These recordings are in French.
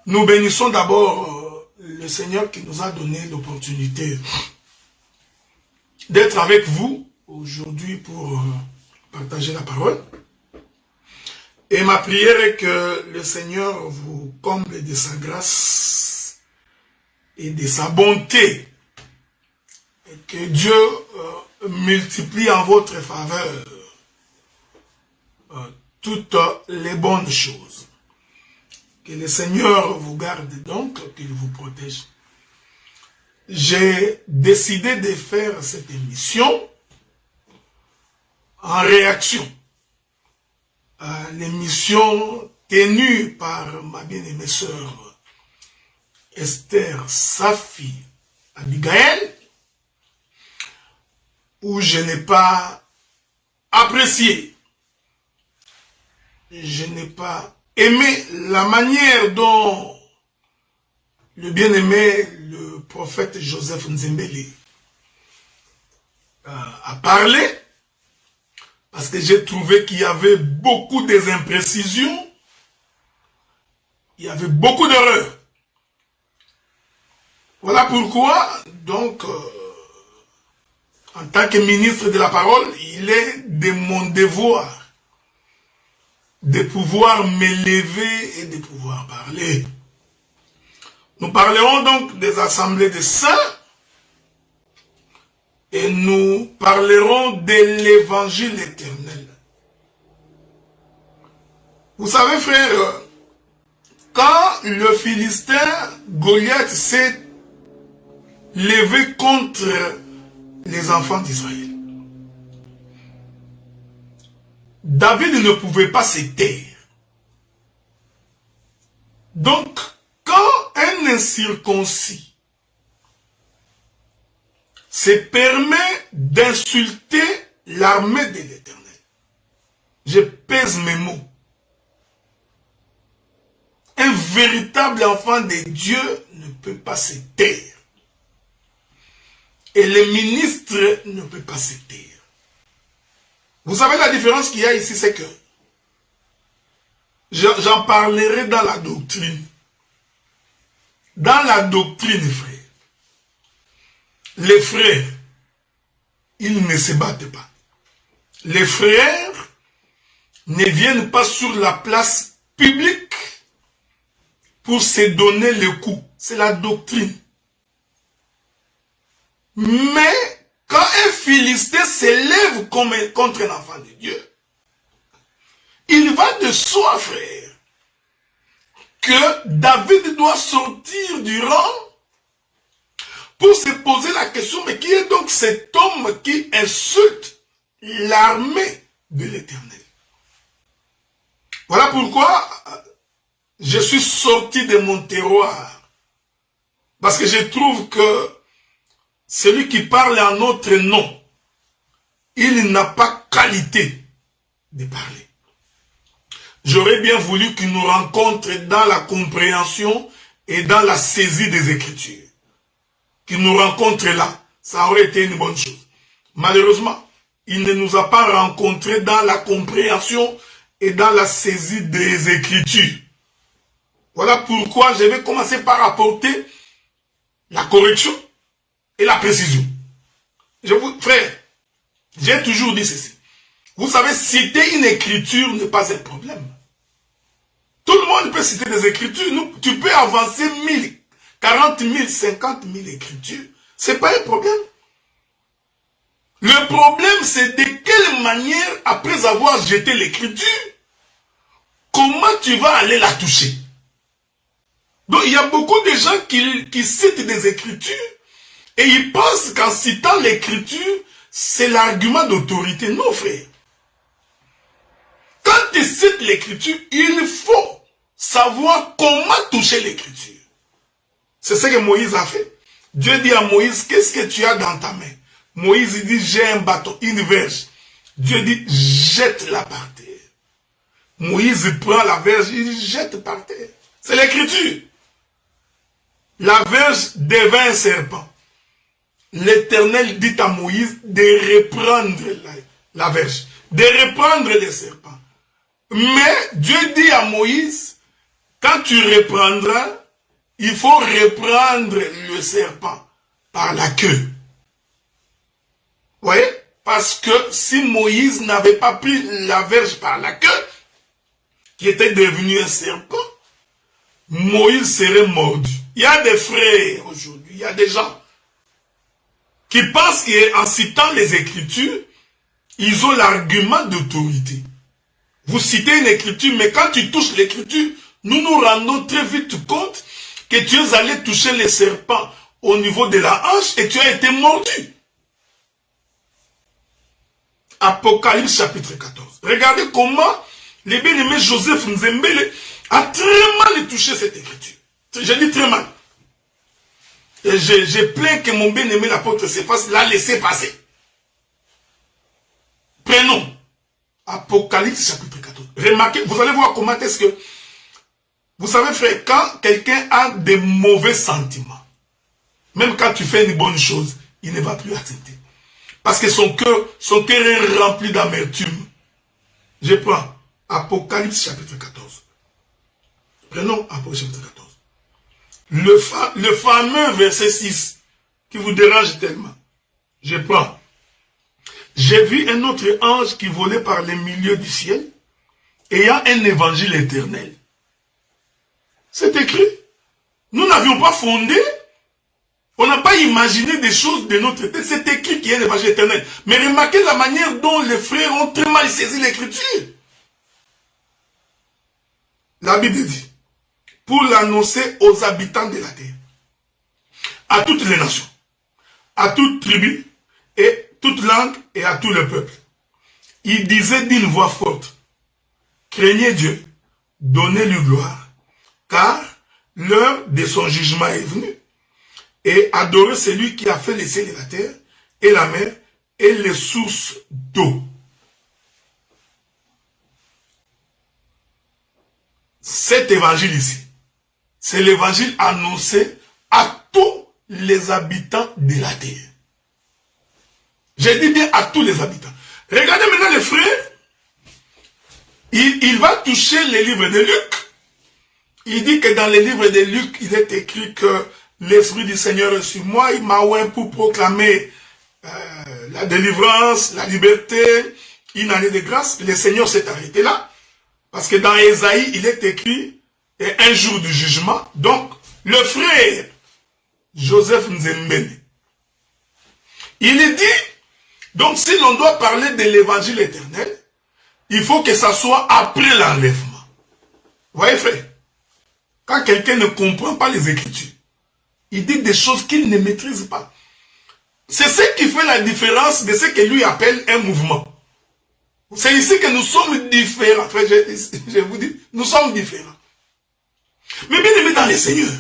Nous bénissons d'abord le Seigneur qui nous a donné l'opportunité d'être avec vous aujourd'hui pour partager la parole. Et ma prière est que le Seigneur vous comble de sa grâce et de sa bonté. Et que Dieu multiplie en votre faveur toutes les bonnes choses. Que le Seigneur vous garde donc, qu'il vous protège. J'ai décidé de faire cette émission en réaction à l'émission tenue par ma bien-aimée sœur Esther Safi Abigail, où je n'ai pas apprécié, je n'ai pas aimé la manière dont le bien-aimé, le prophète Joseph Nzembele a parlé, parce que j'ai trouvé qu'il y avait beaucoup d'imprécisions, il y avait beaucoup d'erreurs. Voilà pourquoi, donc, en tant que ministre de la parole, il est de mon devoir de pouvoir m'élever et de pouvoir parler. Nous parlerons donc des assemblées des saints et nous parlerons de l'évangile éternel. Vous savez, frère, quand le Philistin Goliath s'est levé contre les enfants d'Israël, David ne pouvait pas se taire. Donc, quand un incirconcis se permet d'insulter l'armée de l'Éternel, je pèse mes mots, un véritable enfant de Dieu ne peut pas se taire. Et le ministre ne peut pas se taire. Vous savez la différence qu'il y a ici, c'est que j'en parlerai dans la doctrine. Dans la doctrine, frère, les frères, ils ne se battent pas. Les frères ne viennent pas sur la place publique pour se donner le coup. C'est la doctrine. Mais quand un Philistin s'élève contre un enfant de Dieu, il va de soi, frère, que David doit sortir du rang pour se poser la question, mais qui est donc cet homme qui insulte l'armée de l'Éternel? Voilà pourquoi je suis sorti de mon terroir. Parce que je trouve que celui qui parle en notre nom, il n'a pas qualité de parler. J'aurais bien voulu qu'il nous rencontre dans la compréhension et dans la saisie des Écritures. Qu'il nous rencontre là, ça aurait été une bonne chose. Malheureusement, il ne nous a pas rencontrés dans la compréhension et dans la saisie des Écritures. Voilà pourquoi je vais commencer par apporter la correction et la précision. Frère, j'ai toujours dit ceci. Vous savez, citer une écriture n'est pas un problème. Tout le monde peut citer des écritures. Tu peux avancer 1000, 40 000, 50 000 écritures. C'est pas un problème. Le problème, c'est de quelle manière, après avoir jeté l'écriture, comment tu vas aller la toucher. Donc, il y a beaucoup de gens qui citent des écritures et ils pensent qu'en citant l'écriture, c'est l'argument d'autorité. Non, frère. Quand tu cites l'écriture, il faut savoir comment toucher l'écriture. C'est ce que Moïse a fait. Dieu dit à Moïse, qu'est-ce que tu as dans ta main? Moïse dit, j'ai un bâton, une verge. Dieu dit, jette-la par terre. Moïse prend la verge, il jette par terre. C'est l'écriture. La verge devint un serpent. L'Éternel dit à Moïse de reprendre la verge, de reprendre les serpents. Mais Dieu dit à Moïse, quand tu reprendras, il faut reprendre le serpent par la queue. Vous voyez? Parce que si Moïse n'avait pas pris la verge par la queue, qui était devenu un serpent, Moïse serait mordu. Il y a des frères aujourd'hui, il y a des gens qui pensent qu'en citant les Écritures, ils ont l'argument d'autorité. Vous citez une Écriture, mais quand tu touches l'Écriture, nous nous rendons très vite compte que tu es allé toucher les serpents au niveau de la hanche et tu as été mordu. Apocalypse chapitre 14. Regardez comment le bien-aimé Joseph Nzembele a très mal touché cette Écriture. Je dis très mal. Et j'ai plaint que mon bien-aimé l'apôtre Céphas l'a laissé passer. Prenons Apocalypse chapitre 14. Remarquez, vous allez voir comment est-ce que... Vous savez frère, quand quelqu'un a des mauvais sentiments, même quand tu fais une bonne chose, il ne va plus accepter. Parce que son cœur est rempli d'amertume. Je prends Apocalypse chapitre 14. Prenons Apocalypse chapitre 14. Le fameux verset 6 qui vous dérange tellement. Je prends. J'ai vu un autre ange qui volait par les milieux du ciel, ayant un évangile éternel. C'est écrit. Nous n'avions pas fondé, on n'a pas imaginé des choses de notre tête. C'est écrit qu'il y a un évangile éternel. Mais remarquez la manière dont les frères ont très mal saisi l'écriture. La Bible dit, pour l'annoncer aux habitants de la terre, à toutes les nations, à toute tribu, et toute langue, et à tout le peuple. Il disait d'une voix forte, craignez Dieu, donnez-lui gloire, car l'heure de son jugement est venue, et adorez celui qui a fait les cieux et la terre, et la mer, et les sources d'eau. Cet évangile ici, c'est l'évangile annoncé à tous les habitants de la terre. J'ai dit bien à tous les habitants. Regardez maintenant les frères. Il va toucher les livres de Luc. Il dit que dans les livres de Luc, il est écrit que l'Esprit du Seigneur est sur moi. Il m'a oint pour proclamer la délivrance, la liberté, une année de grâce. Le Seigneur s'est arrêté là. Parce que dans Ésaïe, il est écrit un jour du jugement. Donc, le frère Joseph Nzembele, il est dit, donc si l'on doit parler de l'évangile éternel, il faut que ça soit après l'enlèvement. Vous voyez frère, quand quelqu'un ne comprend pas les Écritures, il dit des choses qu'il ne maîtrise pas. C'est ce qui fait la différence de ce que lui appelle un mouvement. C'est ici que nous sommes différents. Frère, je vous dis, nous sommes différents. Mais bien aimé dans les seigneurs,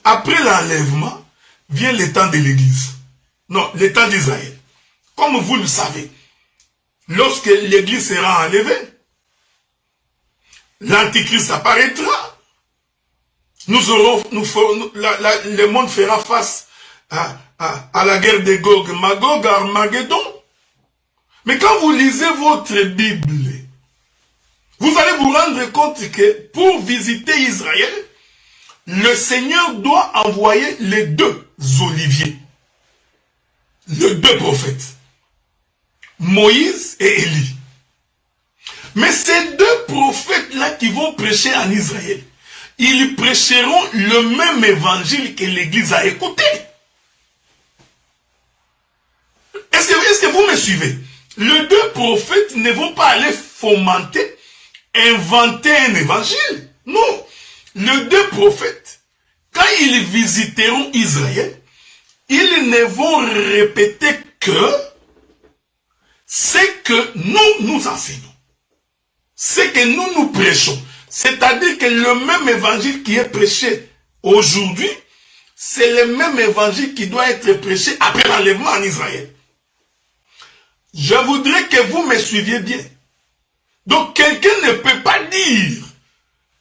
après l'enlèvement, vient le temps de l'Église. Non, le temps d'Israël. Comme vous le savez, lorsque l'Église sera enlevée, l'Antichrist apparaîtra. Le monde fera face à la guerre de Gog, Magog, Armageddon. Mais quand vous lisez votre Bible, vous allez vous rendre compte que pour visiter Israël, le Seigneur doit envoyer les deux oliviers, les deux prophètes, Moïse et Élie. Mais ces deux prophètes-là qui vont prêcher en Israël, ils prêcheront le même évangile que l'Église a écouté. Est-ce que vous me suivez? Les deux prophètes ne vont pas aller fomenter, inventer un évangile. Non. Les deux prophètes, quand ils visiteront Israël, ils ne vont répéter que ce que nous enseignons. Ce que nous prêchons. C'est-à-dire que le même évangile qui est prêché aujourd'hui, c'est le même évangile qui doit être prêché après l'enlèvement en Israël. Je voudrais que vous me suiviez bien. Donc quelqu'un ne peut pas dire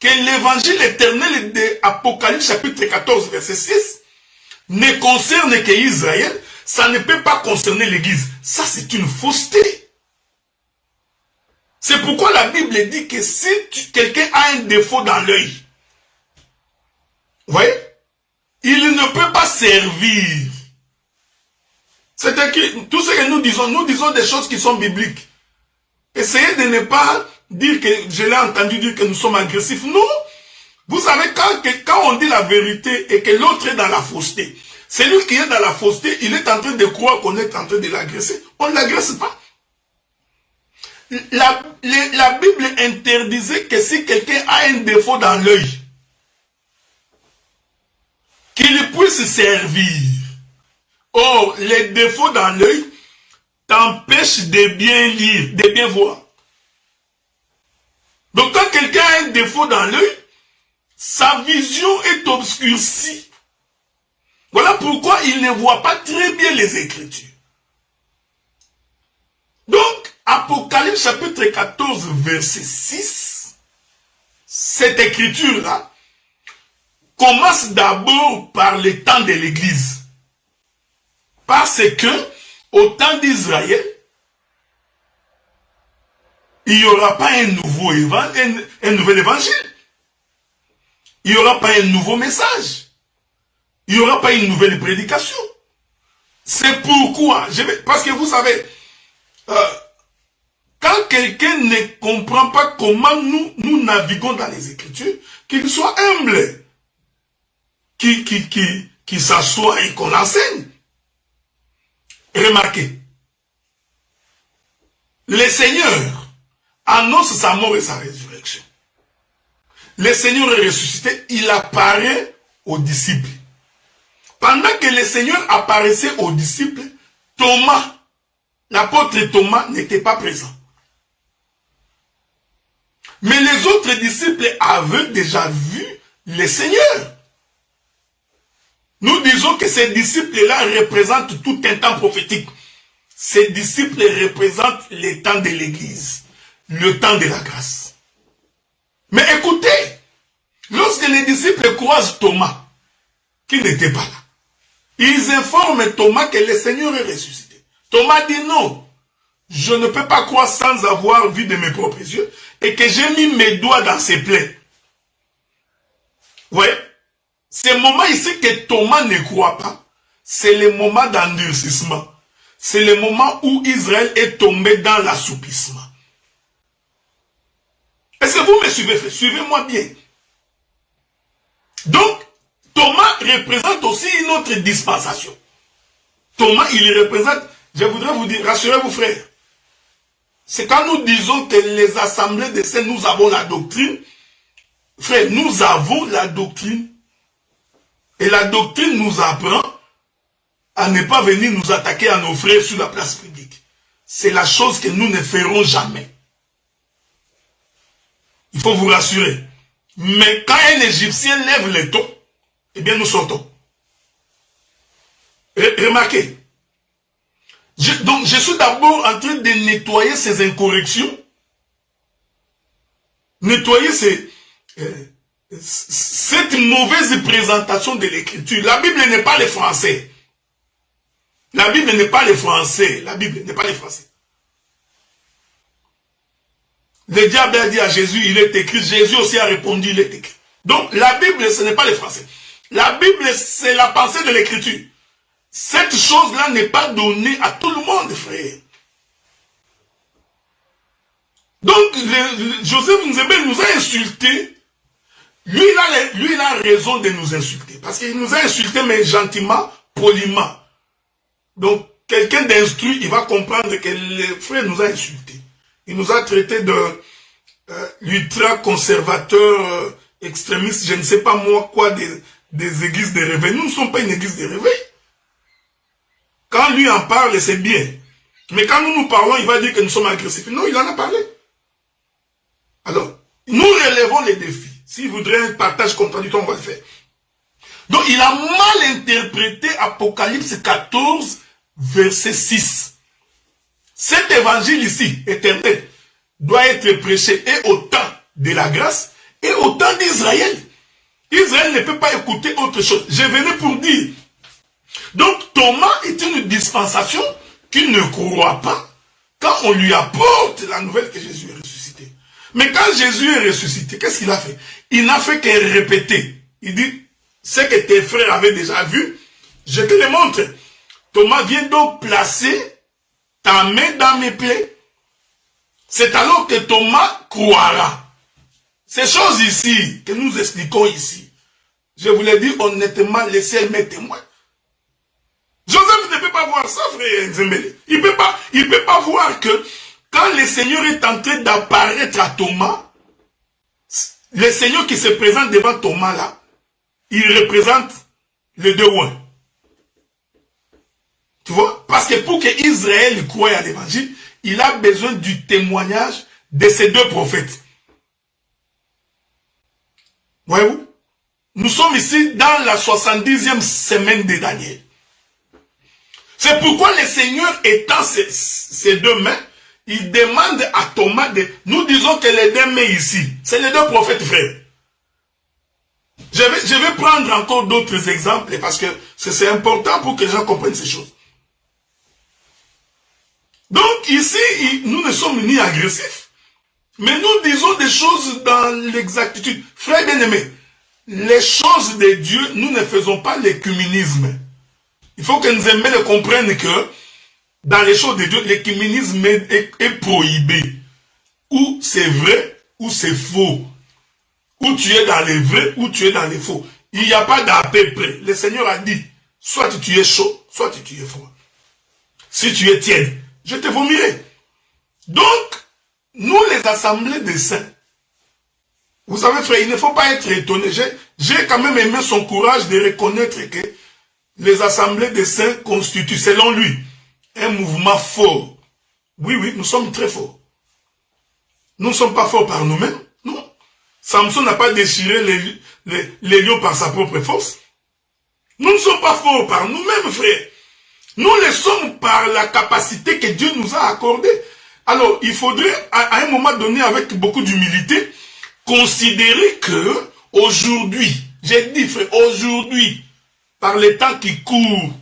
que l'évangile éternel de Apocalypse chapitre 14 verset 6 ne concerne que Israël, ça ne peut pas concerner l'Église. Ça c'est une fausseté. C'est pourquoi la Bible dit que si quelqu'un a un défaut dans l'œil, vous voyez, il ne peut pas servir. C'est écrit, tout ce que nous disons des choses qui sont bibliques. Essayez de ne pas dire que, je l'ai entendu dire que nous sommes agressifs. Non. Vous savez, quand on dit la vérité et que l'autre est dans la fausseté, celui qui est dans la fausseté, il est en train de croire qu'on est en train de l'agresser. On ne l'agresse pas. La Bible interdisait que si quelqu'un a un défaut dans l'œil, qu'il puisse servir. Or, les défauts dans l'œil t'empêchent de bien lire, de bien voir. Donc, quand quelqu'un a un défaut dans l'œil, sa vision est obscurcie. Voilà pourquoi il ne voit pas très bien les Écritures. Donc, Apocalypse chapitre 14, verset 6, cette écriture-là commence d'abord par le temps de l'Église. Parce que, au temps d'Israël, il n'y aura pas un nouvel évangile. Il n'y aura pas un nouveau message. Il n'y aura pas une nouvelle prédication. C'est pourquoi, parce que vous savez, quand quelqu'un ne comprend pas comment nous naviguons dans les Écritures, qu'il soit humble, qu'il s'assoie et qu'on enseigne. Remarquez, le Seigneur annonce sa mort et sa résurrection. Le Seigneur est ressuscité, il apparaît aux disciples. Pendant que le Seigneur apparaissait aux disciples, Thomas, l'apôtre Thomas n'était pas présent. Mais les autres disciples avaient déjà vu le Seigneur. Nous disons que ces disciples-là représentent tout un temps prophétique. Ces disciples représentent le temps de l'Église, le temps de la grâce. Mais écoutez, lorsque les disciples croisent Thomas, qui n'était pas là, ils informent Thomas que le Seigneur est ressuscité. Thomas dit non, je ne peux pas croire sans avoir vu de mes propres yeux et que j'ai mis mes doigts dans ses plaies. Ouais. Ce moment ici que Thomas ne croit pas, c'est le moment d'endurcissement. C'est le moment où Israël est tombé dans l'assoupissement. Est-ce que vous me suivez, frère? Suivez-moi bien. Donc, Thomas représente aussi une autre dispensation. Thomas, il représente, je voudrais vous dire, rassurez-vous, frère. C'est quand nous disons que les assemblées de saints, nous avons la doctrine. Frère, nous avons la doctrine. Et la doctrine nous apprend à ne pas venir nous attaquer à nos frères sur la place publique. C'est la chose que nous ne ferons jamais. Il faut vous rassurer. Mais quand un Égyptien lève le ton, eh bien nous sortons. Remarquez. Donc je suis d'abord en train de nettoyer ces incorrections. Nettoyer cette mauvaise présentation de l'écriture. La Bible n'est pas le français. La Bible n'est pas le français. La Bible n'est pas le français. Le diable a dit à Jésus, il est écrit. Jésus aussi a répondu, il est écrit. Donc la Bible, ce n'est pas le français. La Bible, c'est la pensée de l'écriture. Cette chose-là n'est pas donnée à tout le monde, frère. Donc, Joseph Nzembe nous a insultés. Lui, il a raison de nous insulter. Parce qu'il nous a insultés, mais gentiment, poliment. Donc, quelqu'un d'instruit, il va comprendre que le frère nous a insultés. Il nous a traités de ultra-conservateurs, extrémistes, je ne sais pas moi quoi, des églises de réveil. Nous ne sommes pas une église de réveil. Quand lui en parle, c'est bien. Mais quand nous parlons, il va dire que nous sommes agressifs. Non, il en a parlé. Alors, nous relevons les défis. S'il voudrait un partage contradictoire, on va le faire. Donc, il a mal interprété Apocalypse 14, verset 6. Cet évangile ici, éternel, doit être prêché et au temps de la grâce et au temps d'Israël. Israël ne peut pas écouter autre chose. Je venais pour dire. Donc, Thomas est une dispensation qu'il ne croit pas quand on lui apporte la nouvelle que Jésus est ressuscité. Mais quand Jésus est ressuscité, qu'est-ce qu'il a fait? Il n'a fait que répéter. Il dit, ce que tes frères avaient déjà vu, je te le montre. Thomas, viens donc placer ta main dans mes plaies. C'est alors que Thomas croira. Ces choses ici, que nous expliquons ici, je vous l'ai dit honnêtement, laissez mes témoins. Joseph ne peut pas voir ça, frère Nzembele. Il peut pas voir que quand le Seigneur est en train d'apparaître à Thomas, le Seigneur qui se présente devant Thomas là, il représente les deux oins. Tu vois? Parce que pour que Israël croie à l'évangile, il a besoin du témoignage de ces deux prophètes. Voyez-vous? Nous sommes ici dans la 70e semaine de Daniel. C'est pourquoi le Seigneur étend ses deux mains, il demande à Thomas de... Nous disons que les deux mains ici, c'est les deux prophètes frères. Je vais prendre encore d'autres exemples parce que c'est important pour que les gens comprennent ces choses. Donc ici, nous ne sommes ni agressifs, mais nous disons des choses dans l'exactitude. Frères bien-aimés, les choses de Dieu, nous ne faisons pas l'écuménisme. Il faut que nous aimions le comprendre que dans les choses de Dieu, l'écuménisme est prohibé. Ou c'est vrai, ou c'est faux. Ou tu es dans les vrais, ou tu es dans les faux. Il n'y a pas d'à peu près. Le Seigneur a dit, soit tu es chaud, soit tu es froid. Si tu es tiède, je te vomirai. Donc, nous les assemblées des saints, vous savez frère, il ne faut pas être étonné. J'ai quand même aimé son courage de reconnaître que les assemblées des saints constituent, selon lui, un mouvement fort. Oui, oui, nous sommes très forts. Nous ne sommes pas forts par nous-mêmes, non. Samson n'a pas déchiré les lions par sa propre force. Nous ne sommes pas forts par nous-mêmes, frère. Nous le sommes par la capacité que Dieu nous a accordée. Alors, il faudrait, à un moment donné, avec beaucoup d'humilité, considérer que, aujourd'hui, j'ai dit, frère, aujourd'hui, par les temps qui courent,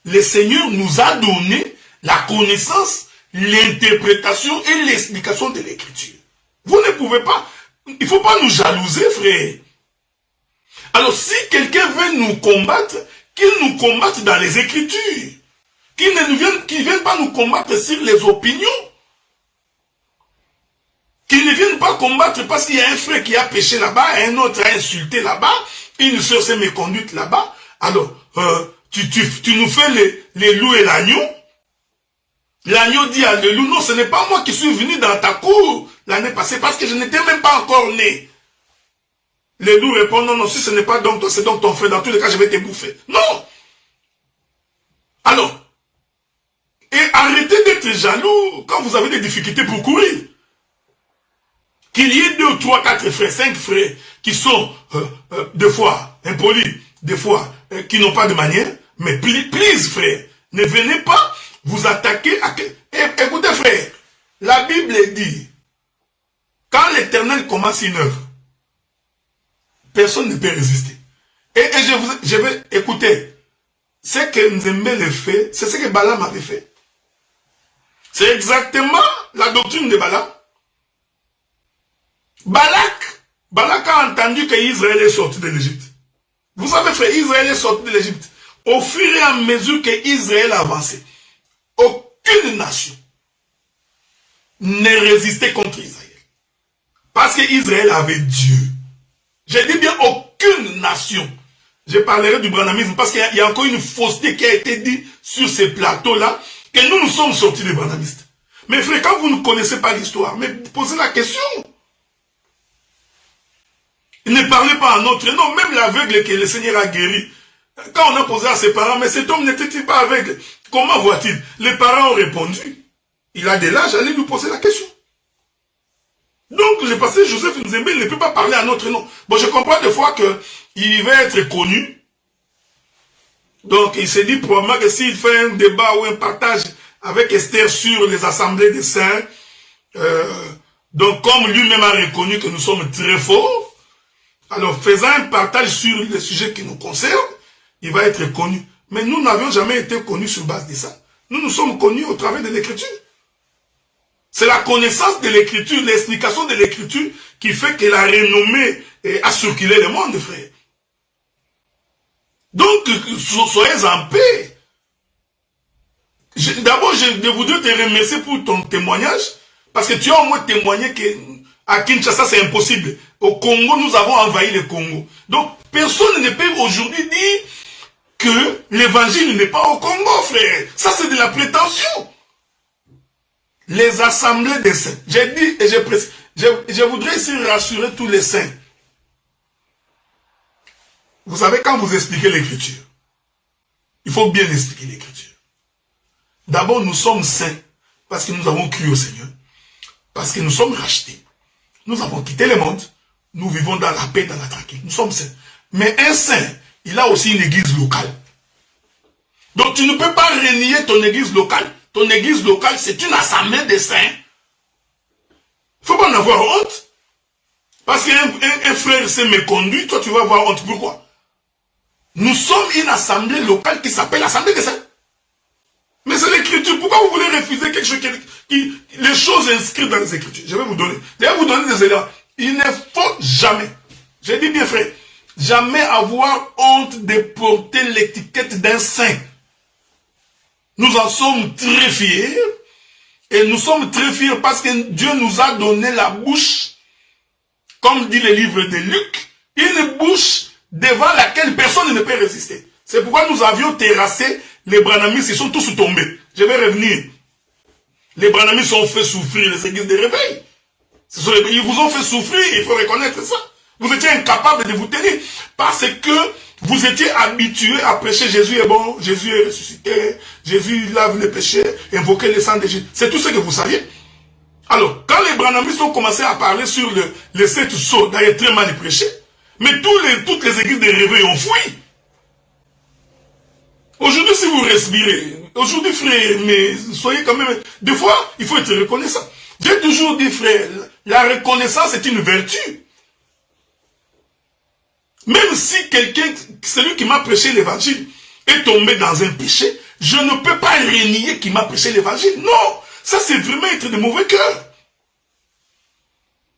le Seigneur nous a donné la connaissance, l'interprétation et l'explication de l'Écriture. Vous ne pouvez pas, il ne faut pas nous jalouser, frère. Alors, si quelqu'un veut nous combattre, qu'il nous combatte dans les Écritures. Qu'il ne vienne pas nous combattre sur les opinions. Qu'il ne vienne pas combattre parce qu'il y a un frère qui a péché là-bas, un autre a insulté là-bas, une soeur s'est méconduite là-bas. Alors, tu nous fais les loups et l'agneau. L'agneau dit à le loup, non, ce n'est pas moi qui suis venu dans ta cour l'année passée parce que je n'étais même pas encore né. Les loups répondent, non, non, si ce n'est pas donc toi, c'est donc ton frère, dans tous les cas, je vais te bouffer. Non! Alors, et arrêtez d'être jaloux quand vous avez des difficultés pour courir. Qu'il y ait 2, 3, 4 frères, 5 frères qui sont des fois impolis, des fois qui n'ont pas de manière, mais please frère, ne venez pas vous attaquer à... Écoutez frère, la Bible dit, quand l'Éternel commence une œuvre, personne ne peut résister. Et je vais écouter. Ce que Nzembele fait, c'est ce que Balaam avait fait. C'est exactement la doctrine de Balaam. Balak a entendu que Israël est sorti de l'Égypte. Vous savez frère, Israël est sorti de l'Égypte. Au fur et à mesure que Israël avançait, aucune nation ne résistait contre Israël. Parce que Israël avait Dieu. Je dis bien aucune nation. Je parlerai du branhamisme parce qu'il y a encore une fausseté qui a été dite sur ces plateaux-là, que nous sommes sortis des branhamistes. Mais frère, quand vous ne connaissez pas l'histoire, mais posez la question. Ne parlez pas en notre nom, même l'aveugle que le Seigneur a guéri. Quand on a posé à ses parents, mais cet homme n'était-il pas aveugle? Comment voit-il? Les parents ont répondu. Il a de l'âge, allez lui poser la question. Donc, le pasteur Joseph Nzembele ne peut pas parler à notre nom. Bon, je comprends des fois qu'il va être connu. Donc, il s'est dit probablement que s'il fait un débat ou un partage avec Esther sur les assemblées des saints, donc comme lui-même a reconnu que nous sommes très forts, alors faisant un partage sur les sujets qui nous concernent, il va être connu. Mais nous n'avions jamais été connus sur base de ça. Nous nous sommes connus au travers de l'Écriture. C'est la connaissance de l'écriture, l'explication de l'écriture qui fait que la renommée a circulé le monde, frère. Donc, soyez en paix. D'abord, je voudrais te remercier pour ton témoignage, parce que tu as au moins témoigné qu'à Kinshasa, c'est impossible. Au Congo, nous avons envahi le Congo. Donc, personne ne peut aujourd'hui dire que l'évangile n'est pas au Congo, frère. Ça, c'est de la prétention. Les assemblées des saints. J'ai dit et je voudrais ici rassurer tous les saints. Vous savez, quand vous expliquez l'écriture, il faut bien expliquer l'écriture. D'abord, nous sommes saints parce que nous avons cru au Seigneur. Parce que nous sommes rachetés. Nous avons quitté le monde. Nous vivons dans la paix, dans la tranquillité. Nous sommes saints. Mais un saint, il a aussi une église locale. Donc tu ne peux pas renier ton église locale. Ton église locale, c'est une assemblée de saints. Il ne faut pas en avoir honte. Parce qu'un frère s'est méconduit, toi tu vas avoir honte. Pourquoi? Nous sommes une assemblée locale qui s'appelle l'assemblée des saints. Mais c'est l'écriture. Pourquoi vous voulez refuser quelque chose les choses inscrites dans les écritures? Je vais vous donner. Je vais vous donner des éléments. Il ne faut jamais, j'ai dit bien frère, jamais avoir honte de porter l'étiquette d'un saint. Nous en sommes très fiers. Et nous sommes très fiers parce que Dieu nous a donné la bouche, comme dit le livre de Luc, une bouche devant laquelle personne ne peut résister. C'est pourquoi nous avions terrassé les branhamistes, ils sont tous tombés. Je vais revenir. Les branhamistes ont fait souffrir les églises de réveil. Ils vous ont fait souffrir, il faut reconnaître ça. Vous étiez incapable de vous tenir parce que vous étiez habitués à prêcher Jésus est bon, Jésus est ressuscité, Jésus lave les péchés, invoquer le sang de Jésus. C'est tout ce que vous saviez. Alors, quand les branhamistes ont commencé à parler sur les 7 sceaux, d'ailleurs très mal prêché, mais toutes les églises de réveil ont fui. Aujourd'hui, si vous respirez, aujourd'hui, frère, mais soyez quand même... Des fois, il faut être reconnaissant. J'ai toujours dit, frère, la reconnaissance est une vertu. Même si quelqu'un, celui qui m'a prêché l'évangile, est tombé dans un péché, je ne peux pas renier qu'il m'a prêché l'évangile. Non, ça c'est vraiment être de mauvais cœur.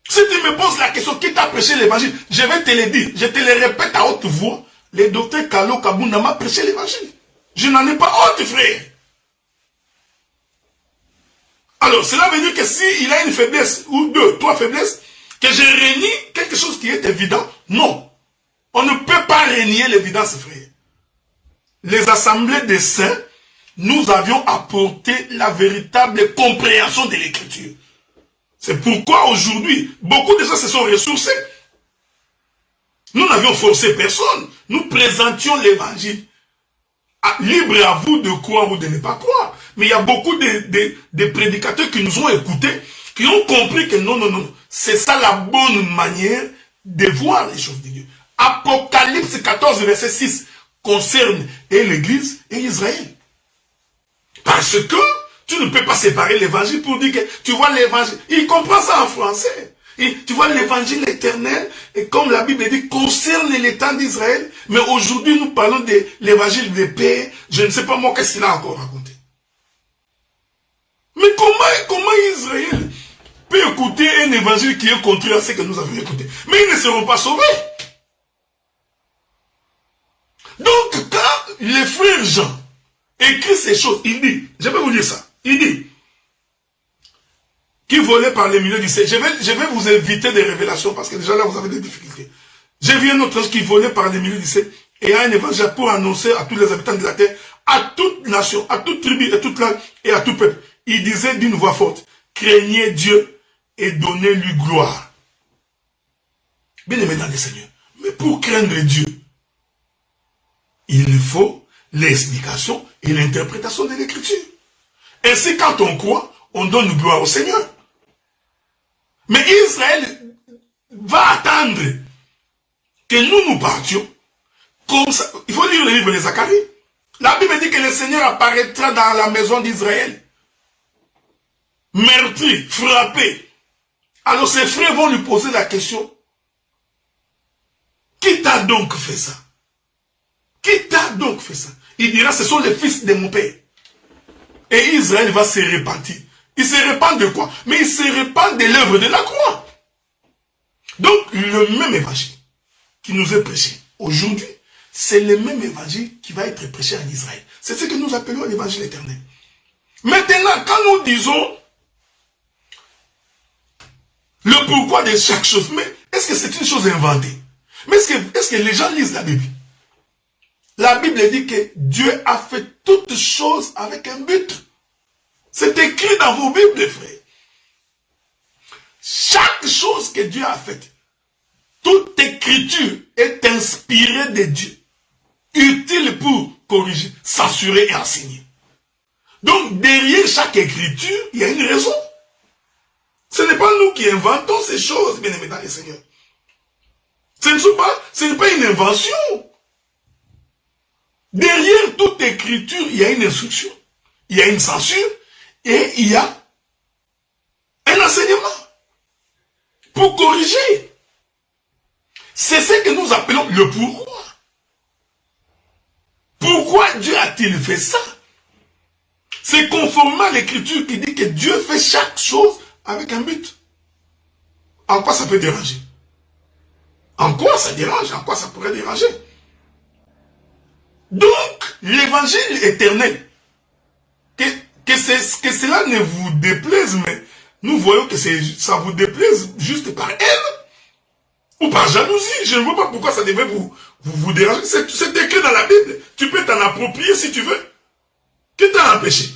Si tu me poses la question, qui t'a prêché l'évangile, je vais te le dire, je te le répète à haute voix, le docteur Kalo Kabunda m'a prêché l'évangile. Je n'en ai pas honte, frère. Alors, cela veut dire que s'il a une faiblesse, ou 2, 3 faiblesses, que je renie quelque chose qui est évident, non. On ne peut pas renier l'évidence, frère. Les assemblées des saints, nous avions apporté la véritable compréhension de l'écriture. C'est pourquoi aujourd'hui, beaucoup de gens se sont ressourcés. Nous n'avions forcé personne. Nous présentions l'évangile. Libre à vous de croire ou de ne pas croire. Mais il y a beaucoup de prédicateurs qui nous ont écoutés, qui ont compris que non, non, non. C'est ça la bonne manière de voir les choses de Dieu. Apocalypse 14, verset 6 concerne et l'Église et Israël. Parce que tu ne peux pas séparer l'évangile pour dire que tu vois l'évangile. Il comprend ça en français. Et tu vois l'évangile éternel, et comme la Bible dit, concerne l'état d'Israël. Mais aujourd'hui, nous parlons de l'évangile de paix. Je ne sais pas moi qu'est-ce qu'il a encore raconté. Mais comment Israël peut écouter un évangile qui est contraire à ce que nous avons écouté? Mais ils ne seront pas sauvés. Donc, quand les frères Jean écrit ces choses, il dit, je vais vous dire ça, il dit, qui volait par les milieux du ciel. Je vais vous éviter des révélations parce que déjà là vous avez des difficultés. J'ai vu un autre ange qui volait par les milieux du ciel et a un évangile pour annoncer à tous les habitants de la terre, à toute nation, à toute tribu et toute langue et à tout peuple. Il disait d'une voix forte, craignez Dieu et donnez-lui gloire. Bien aimé dans le Seigneur. Mais pour craindre Dieu, il faut l'explication et l'interprétation de l'écriture. Ainsi, quand on croit, on donne gloire au Seigneur. Mais Israël va attendre que nous partions comme ça. Il faut lire le livre de Zacharie. La Bible dit que le Seigneur apparaîtra dans la maison d'Israël, meurtri, frappé. Alors ses frères vont lui poser la question, qui t'a donc fait ça? Qui t'a donc fait ça? Il dira, ce sont les fils de mon père. Et Israël va se repentir. Il se répand de quoi? Mais il se répand de l'œuvre de la croix. Donc, le même évangile qui nous est prêché aujourd'hui, c'est le même évangile qui va être prêché en Israël. C'est ce que nous appelons l'évangile éternel. Maintenant, quand nous disons le pourquoi de chaque chose, mais est-ce que c'est une chose inventée? Mais est-ce que les gens lisent la Bible? La Bible dit que Dieu a fait toutes choses avec un but. C'est écrit dans vos Bibles, frères. Chaque chose que Dieu a faite, toute écriture est inspirée de Dieu, utile pour corriger, censurer et enseigner. Donc, derrière chaque écriture, il y a une raison. Ce n'est pas nous qui inventons ces choses, bien aimés dans les Seigneurs. Ce n'est pas une invention. Derrière toute écriture, il y a une instruction, il y a une censure et il y a un enseignement pour corriger. C'est ce que nous appelons le pourquoi. Pourquoi Dieu a-t-il fait ça? C'est conformément à l'écriture qui dit que Dieu fait chaque chose avec un but. En quoi ça peut déranger? En quoi ça dérange? En quoi ça pourrait déranger? Donc, l'évangile éternel, que cela ne vous déplaise, mais nous voyons que ça vous déplaise juste par haine ou par jalousie. Je ne vois pas pourquoi ça devait vous déranger. C'est écrit dans la Bible. Tu peux t'en approprier si tu veux. Qui t'a empêché?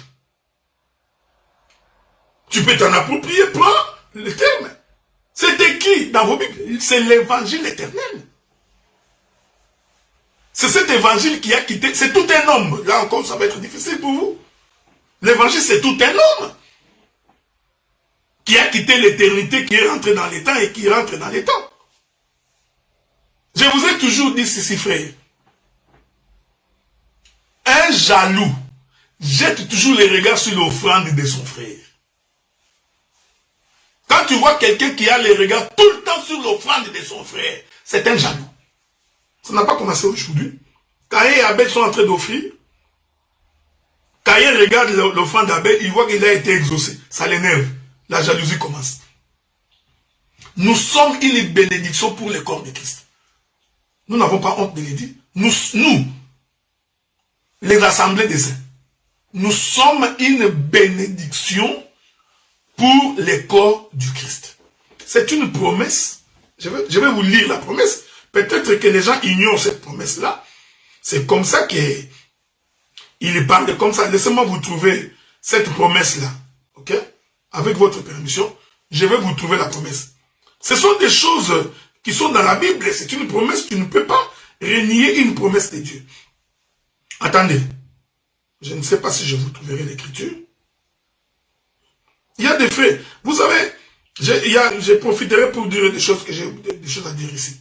Tu peux t'en approprier, prends le terme. C'est écrit dans vos Bibles. C'est l'évangile éternel. C'est cet évangile qui a quitté. C'est tout un homme. Là encore, ça va être difficile pour vous. L'évangile, c'est tout un homme qui a quitté l'éternité, qui est rentré dans les temps et qui rentre dans les temps. Je vous ai toujours dit ceci, frère. Un jaloux jette toujours les regards sur l'offrande de son frère. Quand tu vois quelqu'un qui a les regards tout le temps sur l'offrande de son frère, c'est un jaloux. Ça n'a pas commencé aujourd'hui. Caïn et Abel sont en train d'offrir. Caïn regarde l'offrande d'Abel, il voit qu'il a été exaucé. Ça l'énerve. La jalousie commence. Nous sommes une bénédiction pour le corps de Christ. Nous n'avons pas honte de le dire. Nous, les assemblées des saints, nous sommes une bénédiction pour le corps du Christ. C'est une promesse. Je vais vous lire la promesse. Peut-être que les gens ignorent cette promesse-là. C'est comme ça qu'il parle comme ça. Laissez-moi vous trouver cette promesse-là. Ok? Avec votre permission, je vais vous trouver la promesse. Ce sont des choses qui sont dans la Bible. C'est une promesse. Tu ne peux pas renier une promesse de Dieu. Attendez. Je ne sais pas si je vous trouverai l'écriture. Il y a des faits. Vous savez, je profiterai pour dire des choses que j'ai des choses à dire ici.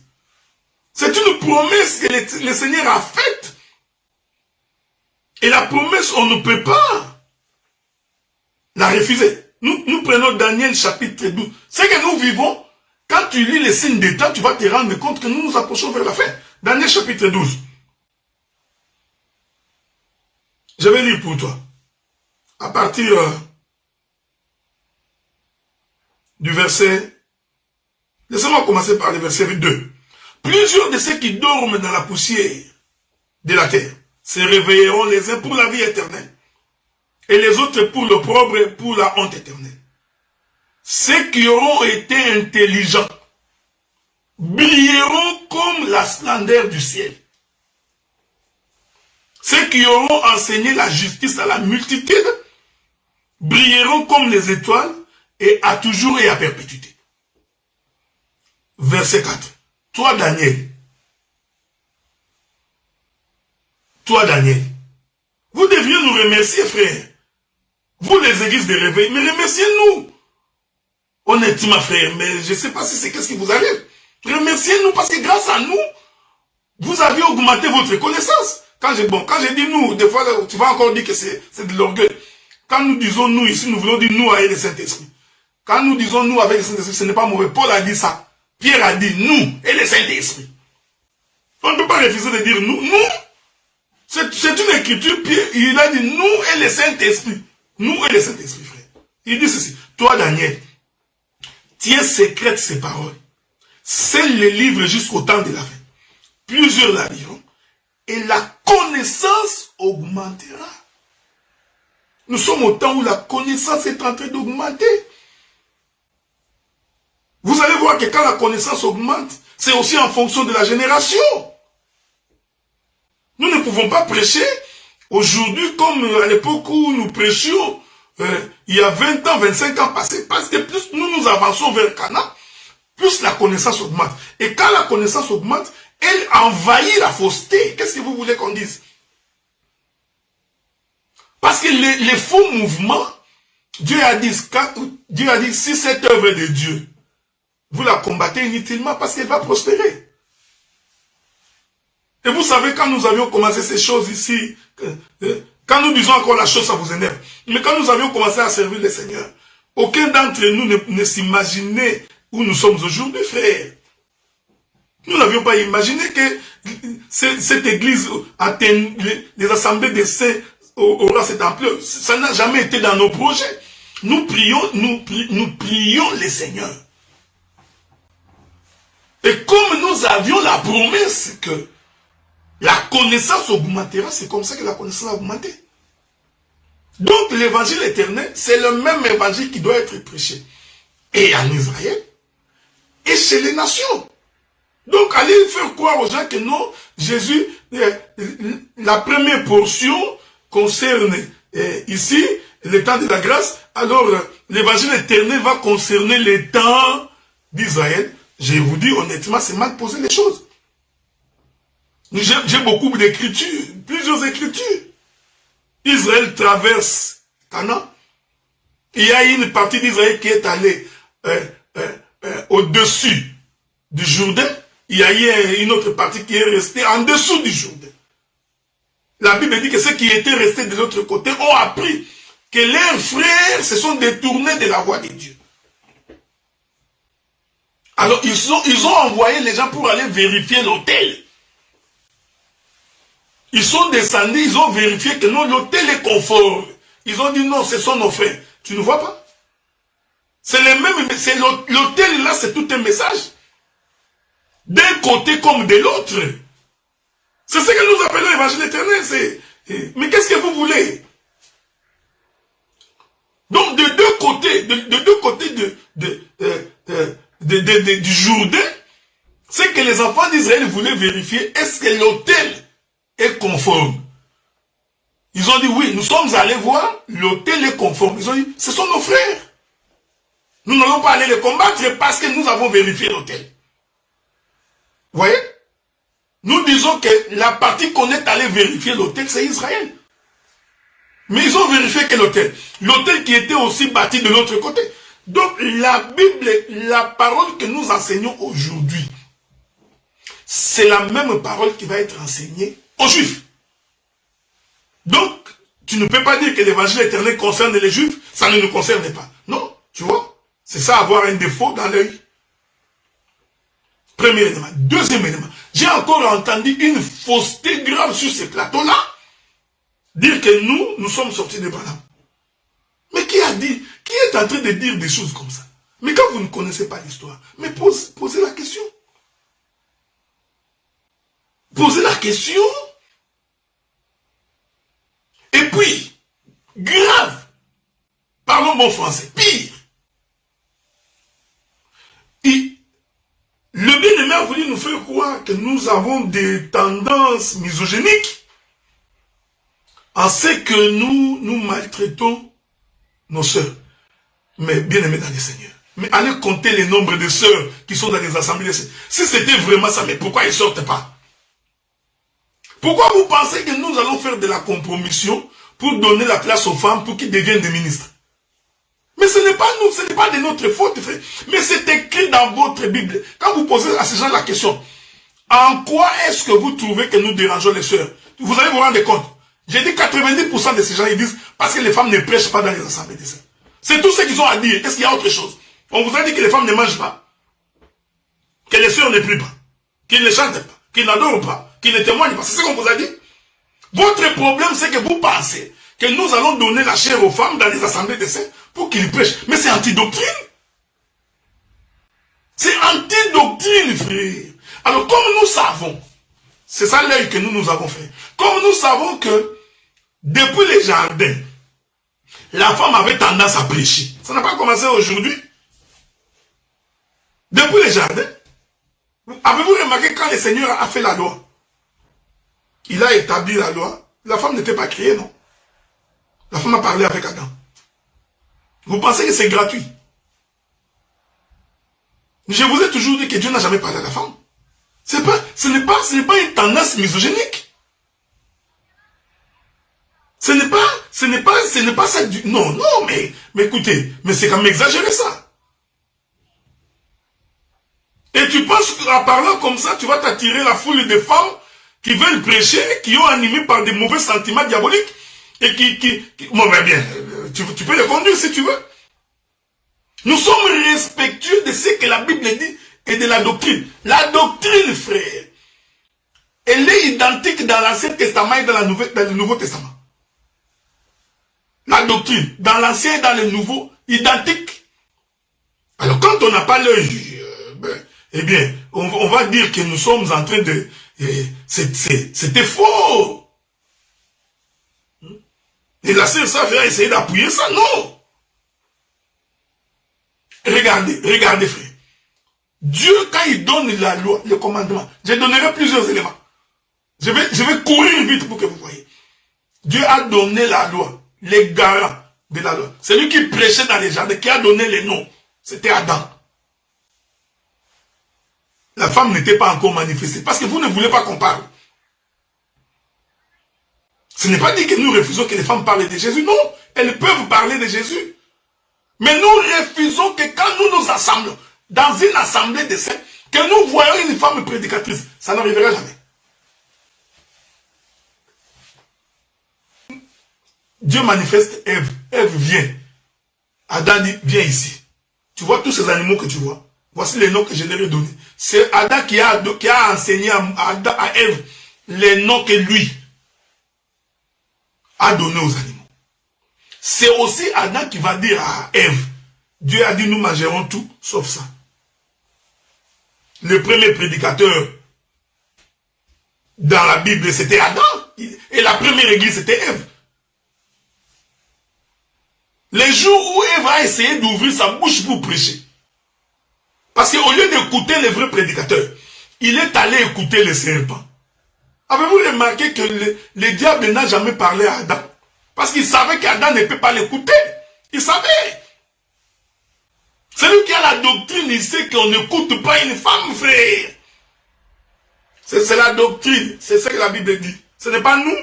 C'est une promesse que le Seigneur a faite. Et la promesse, on ne peut pas la refuser. Nous prenons Daniel chapitre 12. C'est que nous vivons, quand tu lis les signes des temps, tu vas te rendre compte que nous nous approchons vers la fin. Daniel chapitre 12. Je vais lire pour toi. À partir du verset... Laissez-moi commencer par le verset 2. Plusieurs de ceux qui dorment dans la poussière de la terre se réveilleront les uns pour la vie éternelle et les autres pour l'opprobre et pour la honte éternelle. Ceux qui auront été intelligents brilleront comme la splendeur du ciel. Ceux qui auront enseigné la justice à la multitude brilleront comme les étoiles et à toujours et à perpétuité. Verset 4. Toi, Daniel, vous devriez nous remercier, frère. Vous, les églises de réveil, mais remerciez-nous. Honnêtement, frère, mais je ne sais pas si c'est qu'est-ce qui vous arrive. Remerciez-nous parce que grâce à nous, vous avez augmenté votre connaissance. Quand j'ai dit nous, des fois, tu vas encore dire que c'est de l'orgueil. Quand nous disons nous ici, nous voulons dire nous avec le Saint-Esprit. Quand nous disons nous avec le Saint-Esprit, ce n'est pas mauvais. Paul a dit ça. Pierre a dit nous et le Saint-Esprit. On ne peut pas refuser de dire nous. Nous, c'est une écriture. Pierre, il a dit nous et le Saint-Esprit. Nous et le Saint-Esprit, frère. Il dit ceci. Toi, Daniel, tiens secrète ces paroles. Scelle les livres jusqu'au temps de la fin. Plusieurs la liront. Et la connaissance augmentera. Nous sommes au temps où la connaissance est en train d'augmenter. Vous allez voir que quand la connaissance augmente, c'est aussi en fonction de la génération. Nous ne pouvons pas prêcher aujourd'hui comme à l'époque où nous prêchions il y a 20 ans, 25 ans passés. Parce que plus nous avançons vers Cana, plus la connaissance augmente. Et quand la connaissance augmente, elle envahit la fausseté. Qu'est-ce que vous voulez qu'on dise? Parce que les faux mouvements, Dieu a dit, si cette œuvre de Dieu, vous la combattez inutilement parce qu'elle va prospérer. Et vous savez, quand nous avions commencé ces choses ici, quand nous disons encore la chose, ça vous énerve. Mais quand nous avions commencé à servir le Seigneur, aucun d'entre nous ne s'imaginait où nous sommes aujourd'hui, frère. Nous n'avions pas imaginé que cette église, les assemblées des saints aura cette ampleur. Ça n'a jamais été dans nos projets. Nous prions le Seigneur. Et comme nous avions la promesse que la connaissance augmentera, c'est comme ça que la connaissance a augmenté. Donc l'évangile éternel, c'est le même évangile qui doit être prêché. Et en Israël, et chez les nations. Donc allez faire croire aux gens que non, Jésus, la première portion concerne ici, le temps de la grâce, alors l'évangile éternel va concerner les temps d'Israël. Je vous dis honnêtement, c'est mal posé les choses. J'ai beaucoup d'écritures, plusieurs écritures. Israël traverse Canaan. Il y a une partie d'Israël qui est allée au-dessus du Jourdain. Il y a une autre partie qui est restée en dessous du Jourdain. La Bible dit que ceux qui étaient restés de l'autre côté ont appris que leurs frères se sont détournés de la voie de Dieu. Alors ils ont envoyé les gens pour aller vérifier l'autel. Ils sont descendus, ils ont vérifié que non, l'autel est conforme. Ils ont dit non, ce sont nos frères. Tu ne vois pas? C'est le même, c'est l'autel là, c'est tout un message. D'un côté comme de l'autre. C'est ce que nous appelons l'évangile éternel. Mais qu'est-ce que vous voulez? Donc de deux côtés du Jourdain, c'est que les enfants d'Israël voulaient vérifier est-ce que l'autel est conforme. Ils ont dit oui, nous sommes allés voir, l'autel est conforme. Ils ont dit, ce sont nos frères. Nous n'allons pas aller les combattre parce que nous avons vérifié l'autel. Vous voyez? Nous disons que la partie qu'on est allé vérifier l'autel, c'est Israël. Mais ils ont vérifié que l'autel qui était aussi bâti de l'autre côté. Donc la Bible, la parole que nous enseignons aujourd'hui, c'est la même parole qui va être enseignée aux Juifs. Donc, tu ne peux pas dire que l'évangile éternel concerne les Juifs, ça ne nous concerne pas. Non, tu vois, c'est ça avoir un défaut dans l'œil. Premier élément. Deuxième élément, j'ai encore entendu une fausseté grave sur ce plateau-là, dire que nous sommes sortis de Branham. Mais qui a dit, qui est en train de dire des choses comme ça? Mais quand vous ne connaissez pas l'histoire, mais posez la question. Posez la question. Et puis, grave, parlons bon français, pire. Et le bien-aimé a voulu nous faire croire que nous avons des tendances misogyniques en ce que nous maltraitons nos sœurs. Mais bien-aimés dans les Seigneurs, mais allez compter les nombres de sœurs qui sont dans les assemblées des Seigneurs. Si c'était vraiment ça, mais pourquoi ils ne sortent pas? Pourquoi vous pensez que nous allons faire de la compromission pour donner la place aux femmes pour qu'ils deviennent des ministres? Mais ce n'est pas nous, ce n'est pas de notre faute, frère. Mais c'est écrit dans votre Bible. Quand vous posez à ces gens la question, en quoi est-ce que vous trouvez que nous dérangeons les sœurs? Vous allez vous rendre compte. J'ai dit 90% de ces gens, ils disent, parce que les femmes ne prêchent pas dans les assemblées des sœurs. C'est tout ce qu'ils ont à dire. Est-ce qu'il y a autre chose? On vous a dit que les femmes ne mangent pas, que les sœurs ne prient pas, qu'ils ne chantent pas, qu'ils n'adorent pas, qu'ils ne témoignent pas. C'est ce qu'on vous a dit. Votre problème, c'est que vous pensez que nous allons donner la chair aux femmes dans les assemblées des saints pour qu'il prêche. Mais c'est anti-doctrine. C'est anti-doctrine, frère. Alors, comme nous savons, c'est ça l'œil que nous avons fait. Comme nous savons que, depuis les jardins, la femme avait tendance à prêcher. Ça n'a pas commencé aujourd'hui. Depuis les jardins. Avez-vous remarqué quand le Seigneur a fait la loi? Il a établi la loi. La femme n'était pas créée, non? La femme a parlé avec Adam. Vous pensez que c'est gratuit? Je vous ai toujours dit que Dieu n'a jamais parlé à la femme. Ce n'est pas une tendance misogynique. Ce n'est pas ça du... Non, mais écoutez, mais c'est quand même exagéré ça. Et tu penses qu'en parlant comme ça, tu vas t'attirer la foule de femmes qui veulent prêcher, qui ont animé par des mauvais sentiments diaboliques, et bon, ben bien, tu peux les conduire si tu veux. Nous sommes respectueux de ce que la Bible dit et de la doctrine. La doctrine, frère, elle est identique dans l'Ancien Testament et dans le Nouveau Testament. La doctrine, dans l'Ancien et dans le Nouveau, identique. Alors quand on n'a pas l'œil, eh bien, on va dire que nous sommes en train de... C'était faux. Et la sœur ça va essayer d'appuyer ça, non. Regardez, frère. Dieu, quand il donne la loi, le commandement, je donnerai plusieurs éléments. Je vais courir vite pour que vous voyez. Dieu a donné la loi, les garants de la loi. C'est lui qui prêchait dans les jardins, qui a donné les noms. C'était Adam. La femme n'était pas encore manifestée. Parce que vous ne voulez pas qu'on parle. Ce n'est pas dit que nous refusons que les femmes parlent de Jésus. Non, elles peuvent parler de Jésus. Mais nous refusons que quand nous nous assemblons dans une assemblée de saints, que nous voyons une femme prédicatrice. Ça n'arrivera jamais. Dieu manifeste Ève. Ève vient. Adam dit, viens ici. Tu vois tous ces animaux que tu vois. Voici les noms que je leur ai donnés. C'est Adam qui a enseigné à Ève les noms que lui a donnés aux animaux. C'est aussi Adam qui va dire à Ève, Dieu a dit nous mangerons tout sauf ça. Le premier prédicateur dans la Bible c'était Adam et la première église c'était Ève. Les jours où Ève a essayé d'ouvrir sa bouche pour prêcher, parce qu'au lieu d'écouter les vrais prédicateurs, il est allé écouter les serpents. Avez-vous remarqué que le diable n'a jamais parlé à Adam? Parce qu'il savait qu'Adam ne peut pas l'écouter. Il savait. Celui qui a la doctrine, il sait qu'on n'écoute pas une femme, frère. C'est la doctrine. C'est ce que la Bible dit. Ce n'est pas nous.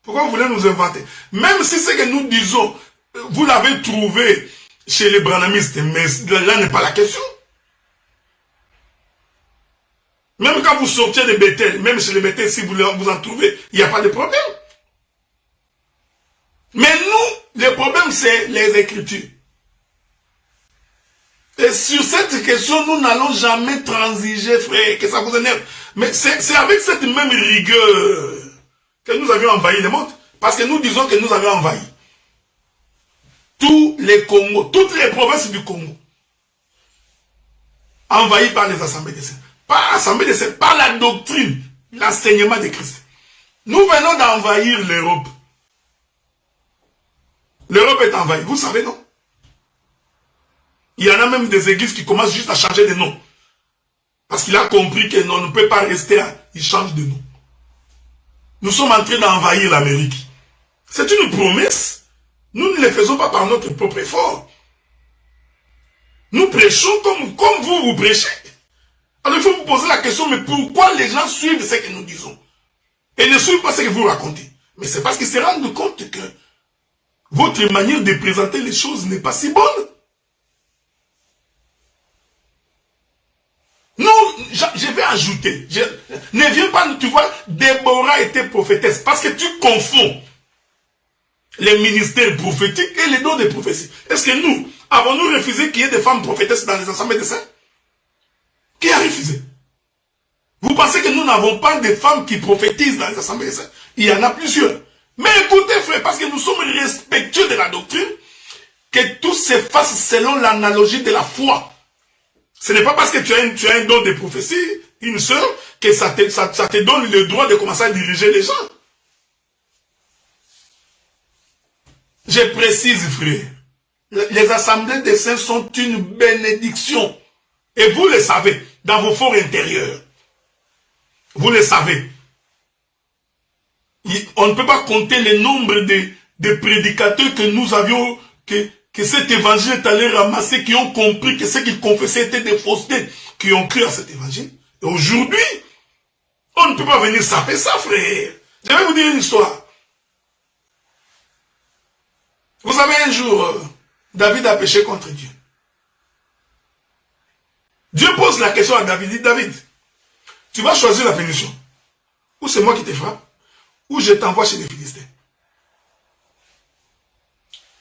Pourquoi vous voulez nous inventer? Même si ce que nous disons, vous l'avez trouvé chez les branhamistes, mais là n'est pas la question. Même quand vous sortiez de Bethel, même chez les Bethel, si vous en trouvez, il n'y a pas de problème. Mais nous, le problème, c'est les Écritures. Et sur cette question, nous n'allons jamais transiger, frère, que ça vous énerve. Mais c'est avec cette même rigueur que nous avions envahi le monde. Parce que nous disons que nous avions envahi tous les Congos, toutes les provinces du Congo. Envahies par les assemblées des saints. Par l'assemblée des saints, par la doctrine, l'enseignement de Christ. Nous venons d'envahir l'Europe. L'Europe est envahie, vous savez, non? Il y en a même des églises qui commencent juste à changer de nom. Parce qu'il a compris que non, on ne peut pas rester là. Il change de nom. Nous sommes en train d'envahir l'Amérique. C'est une promesse. Nous ne le faisons pas par notre propre effort. Nous prêchons comme vous prêchez. Alors il faut vous poser la question, mais pourquoi les gens suivent ce que nous disons? Et ne suivent pas ce que vous racontez? Mais c'est parce qu'ils se rendent compte que votre manière de présenter les choses n'est pas si bonne. Non, je vais ajouter. Ne viens pas, tu vois, Déborah était prophétesse. Parce que tu confonds les ministères prophétiques et les dons de prophétie. Est-ce que nous, avons-nous refusé qu'il y ait des femmes prophétesses dans les assemblées des saints? Qui a refusé? Vous pensez que nous n'avons pas de femmes qui prophétisent dans les assemblées des saints? Il y en a plusieurs. Mais écoutez, frère, parce que nous sommes respectueux de la doctrine, que tout se fasse selon l'analogie de la foi. Ce n'est pas parce que tu as un don de prophétie, une sœur, que ça te donne le droit de commencer à diriger les gens. Je précise, frère, les assemblées des saints sont une bénédiction. Et vous le savez, dans vos forts intérieurs. Vous le savez. On ne peut pas compter le nombre de prédicateurs que nous avions, que cet évangile est allé ramasser, qui ont compris que ce qu'ils confessaient était des faussetés, qui ont cru à cet évangile. Et aujourd'hui, on ne peut pas venir saper ça, frère. Je vais vous dire une histoire. Vous savez, un jour, David a péché contre Dieu. Dieu pose la question à David, dit, David, tu vas choisir la punition. Ou c'est moi qui te frappe, ou je t'envoie chez les Philistins.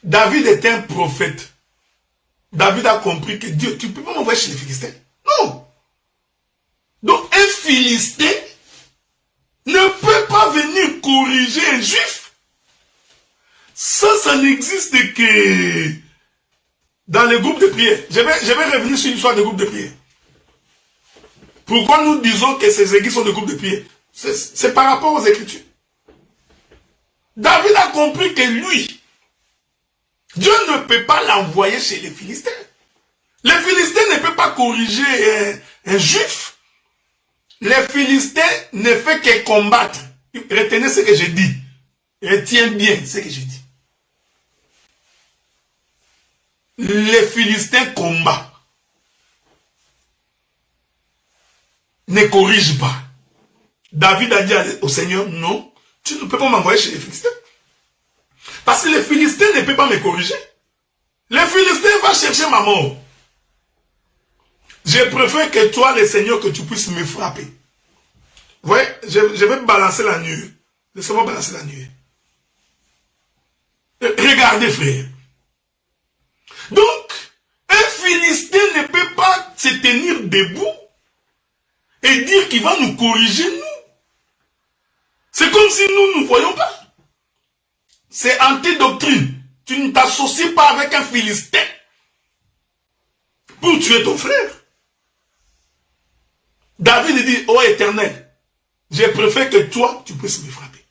David était un prophète. David a compris que Dieu, tu ne peux pas m'envoyer chez les Philistins. Non. Donc un Philistin ne peut pas venir corriger un juif. Ça n'existe que dans les groupes de prière. Je vais revenir sur l'histoire des groupes de prière. Pourquoi nous disons que ces églises sont des groupes de prière? C'est par rapport aux Écritures. David a compris que lui, Dieu ne peut pas l'envoyer chez les Philistins. Les Philistins ne peuvent pas corriger un juif. Les Philistins ne font que combattre. Retenez ce que je dis. Retiens bien ce que je dis. Les Philistins combattent. Ne corrigent pas. David a dit au Seigneur, non, tu ne peux pas m'envoyer chez les Philistins. Parce que les Philistins ne peuvent pas me corriger. Les Philistins vont chercher ma mort. Je préfère que toi, le Seigneur, que tu puisses me frapper. Vous voyez, je vais balancer la nuée. Laissez-moi balancer la nuée. Regardez, frère. Donc, un Philistin ne peut pas se tenir debout et dire qu'il va nous corriger, nous. C'est comme si nous ne voyons pas. C'est anti-doctrine. Tu ne t'associes pas avec un Philistin pour tuer ton frère. David dit, ô Éternel, je préfère que toi, tu puisses me frapper.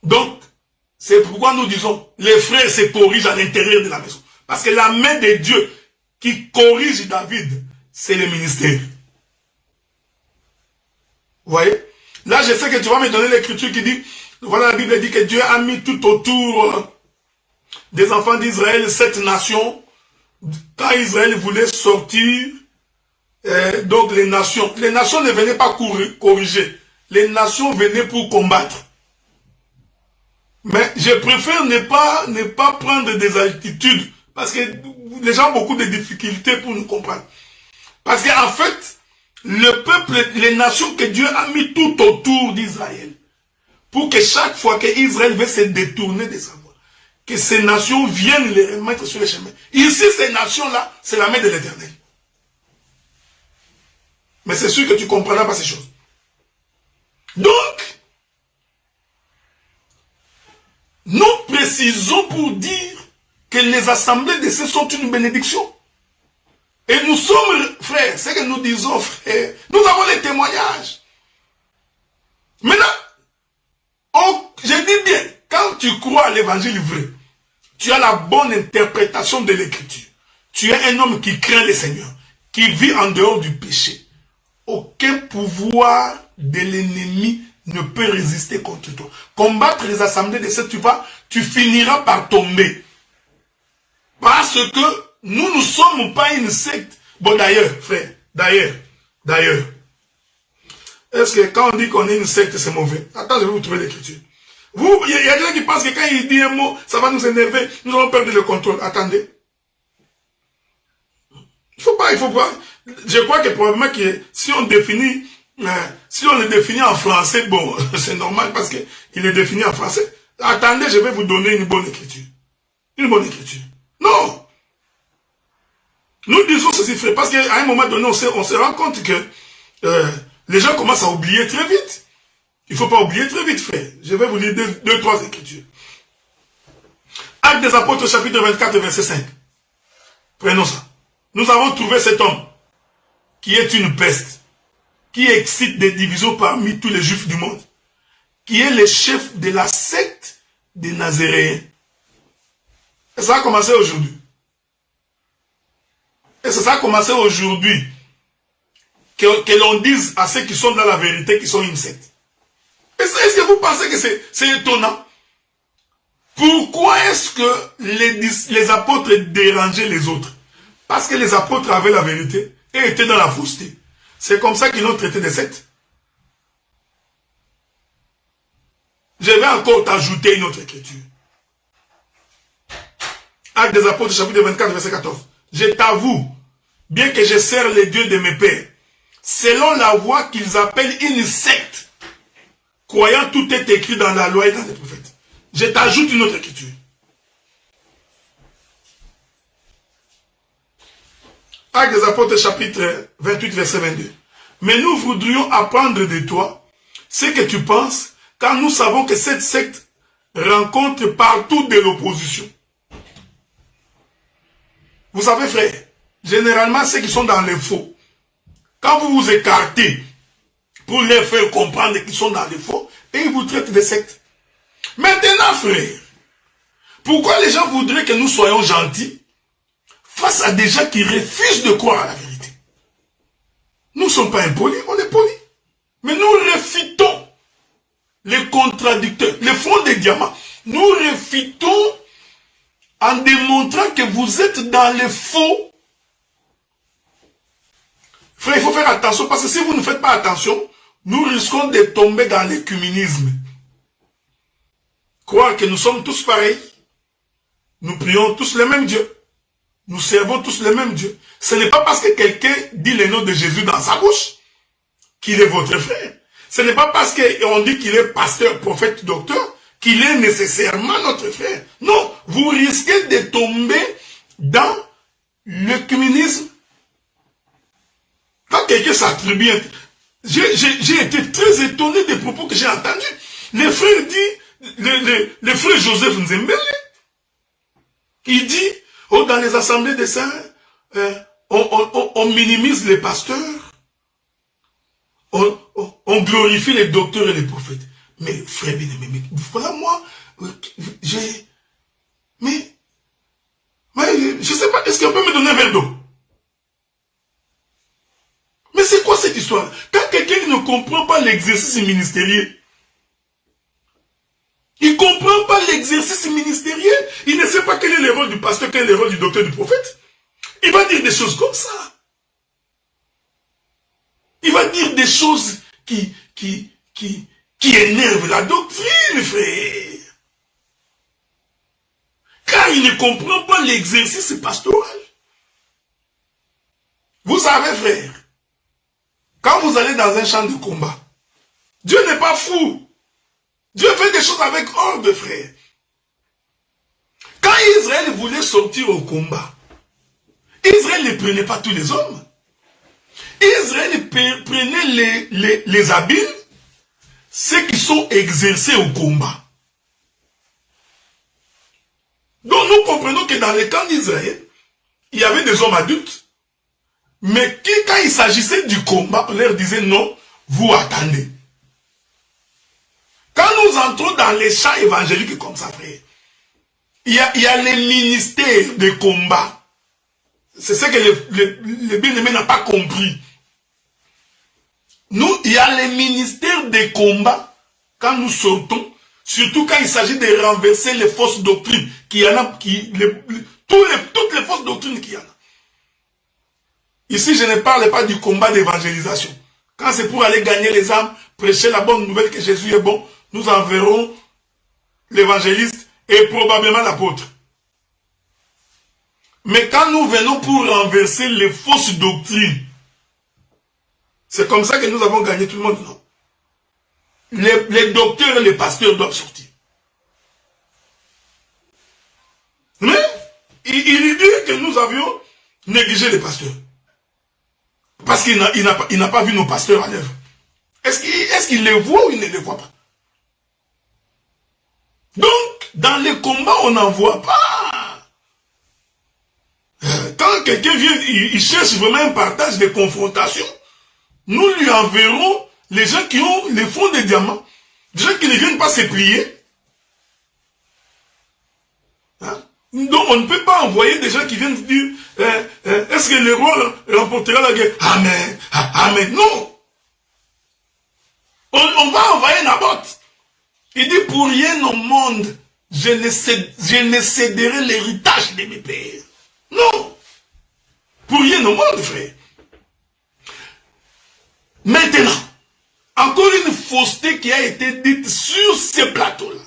Donc, c'est pourquoi nous disons, les frères se corrigent à l'intérieur de la maison. Parce que la main de Dieu qui corrige David, c'est le ministère. Vous voyez? Là, je sais que tu vas me donner l'écriture qui dit, voilà, la Bible dit que Dieu a mis tout autour des enfants d'Israël cette nation. Quand Israël voulait sortir, donc les nations ne venaient pas corriger. Les nations venaient pour combattre. Mais je préfère ne pas prendre des altitudes. Parce que les gens ont beaucoup de difficultés pour nous comprendre. Parce qu'en fait, le peuple, les nations que Dieu a mis tout autour d'Israël, pour que chaque fois qu'Israël veut se détourner de sa voie, que ces nations viennent les remettre sur le chemin. Ici, ces nations-là, c'est la main de l'Éternel. Mais c'est sûr que tu ne comprendras pas ces choses. Donc, nous précisons pour dire que les assemblées de ces sont une bénédiction. Et nous sommes, frères, ce que nous disons, frères, nous avons les témoignages. Maintenant, je dis bien, quand tu crois à l'évangile vrai, tu as la bonne interprétation de l'écriture. Tu es un homme qui craint le Seigneur, qui vit en dehors du péché. Aucun pouvoir de l'ennemi ne peut résister contre toi. Combattre les assemblées de ces, tu finiras par tomber. Parce que nous ne sommes pas une secte. Bon, d'ailleurs, frère, d'ailleurs. Est-ce que quand on dit qu'on est une secte, c'est mauvais? Attends, je vais vous trouver l'écriture. Il y a des gens qui pensent que quand il dit un mot, ça va nous énerver, nous allons perdre le contrôle. Attendez. Il faut pas. Je crois que probablement que si on le définit en français, bon, c'est normal parce qu'il est défini en français. Attendez, je vais vous donner une bonne écriture. Une bonne écriture. Non. Nous disons ceci, frère, parce qu'à un moment donné, on se rend compte que les gens commencent à oublier très vite. Il ne faut pas oublier très vite, frère. Je vais vous lire deux, trois écritures. Actes des Apôtres, chapitre 24, verset 5. Prenons ça. Nous avons trouvé cet homme qui est une peste, qui excite des divisions parmi tous les juifs du monde, qui est le chef de la secte des Nazaréens. Et ça a commencé aujourd'hui. Et ça a commencé aujourd'hui. Que l'on dise à ceux qui sont dans la vérité qu'ils sont une secte. Est-ce que vous pensez que c'est étonnant? Pourquoi est-ce que les apôtres dérangeaient les autres? Parce que les apôtres avaient la vérité et étaient dans la fausseté. C'est comme ça qu'ils l'ont traité de secte. Je vais encore t'ajouter une autre écriture. Actes des Apôtres, chapitre 24, verset 14. Je t'avoue, bien que je sers les dieux de mes pères, selon la voie qu'ils appellent une secte, croyant tout est écrit dans la loi et dans les prophètes. Je t'ajoute une autre écriture. Actes des Apôtres, chapitre 28, verset 22. Mais nous voudrions apprendre de toi ce que tu penses, car nous savons que cette secte rencontre partout de l'opposition. Vous savez, frère, généralement, ceux qui sont dans les faux, quand vous vous écartez pour les faire comprendre qu'ils sont dans les faux, et ils vous traitent de secte. Maintenant, frère, pourquoi les gens voudraient que nous soyons gentils face à des gens qui refusent de croire à la vérité? Nous ne sommes pas impolis, on est polis. Mais nous réfutons les contradicteurs, les fronts des diamants. Nous réfutons en démontrant que vous êtes dans les faux. Frère, il faut faire attention, parce que si vous ne faites pas attention, nous risquons de tomber dans l'écuménisme. Croire que nous sommes tous pareils. Nous prions tous le même Dieu. Nous servons tous le même Dieu. Ce n'est pas parce que quelqu'un dit le nom de Jésus dans sa bouche qu'il est votre frère. Ce n'est pas parce qu'on dit qu'il est pasteur, prophète, docteur qu'il est nécessairement notre frère. Non, vous risquez de tomber dans l'écuménisme. Quand quelqu'un s'attribue, j'ai été très étonné des propos que j'ai entendus. Les frères disent, le frère Joseph Nzembele, il dit, oh, dans les assemblées des saints, on minimise les pasteurs, on glorifie les docteurs et les prophètes. Mais frère bien-aimé, voilà moi, mais je sais pas, est-ce qu'on peut me donner un verre d'eau? Mais c'est quoi cette histoire? Quand quelqu'un ne comprend pas l'exercice ministériel, il ne comprend pas l'exercice ministériel, il ne sait pas quel est le rôle du pasteur, quel est le rôle du docteur, du prophète, il va dire des choses comme ça. Il va dire des choses qui énervent la doctrine, frère. Car il ne comprend pas l'exercice pastoral. Vous savez, frère, quand vous allez dans un champ de combat, Dieu n'est pas fou. Dieu fait des choses avec ordre, frère. Quand Israël voulait sortir au combat, Israël ne prenait pas tous les hommes. Israël prenait les habiles, ceux qui sont exercés au combat. Donc nous comprenons que dans les camps d'Israël, il y avait des hommes adultes, mais qui, quand il s'agissait du combat, on leur disait non, vous attendez. Quand nous entrons dans les champs évangéliques comme ça, frère, il y a les ministères de combat. C'est ce que le bien-aimé n'a pas compris. Nous, il y a les ministères de combat quand nous sortons, surtout quand il s'agit de renverser les fausses doctrines, qu'il y en a, toutes les fausses doctrines qu'il y en a. Ici, je ne parle pas du combat d'évangélisation. Quand c'est pour aller gagner les âmes, prêcher la bonne nouvelle que Jésus est bon, nous enverrons l'évangéliste et probablement l'apôtre. Mais quand nous venons pour renverser les fausses doctrines, c'est comme ça que nous avons gagné tout le monde, non? Les docteurs et les pasteurs doivent sortir. Mais il dit que nous avions négligé les pasteurs. Parce qu'il n'a pas vu nos pasteurs à l'œuvre. Est-ce qu'il les voit ou il ne les voit pas? Donc, dans les combats, on n'en voit pas. Quand quelqu'un vient, il cherche vraiment un partage de confrontation, nous lui enverrons les gens qui ont les fonds de diamants, des gens qui ne viennent pas se plier. Hein? Donc on ne peut pas envoyer des gens qui viennent dire est-ce que le roi remportera la guerre? Amen, amen. Non. On va envoyer Naboth. Il dit pour rien au monde, je ne céderai l'héritage de mes pères. Non. Pour rien au monde, frère. Maintenant, encore une fausseté qui a été dite sur ce plateau-là.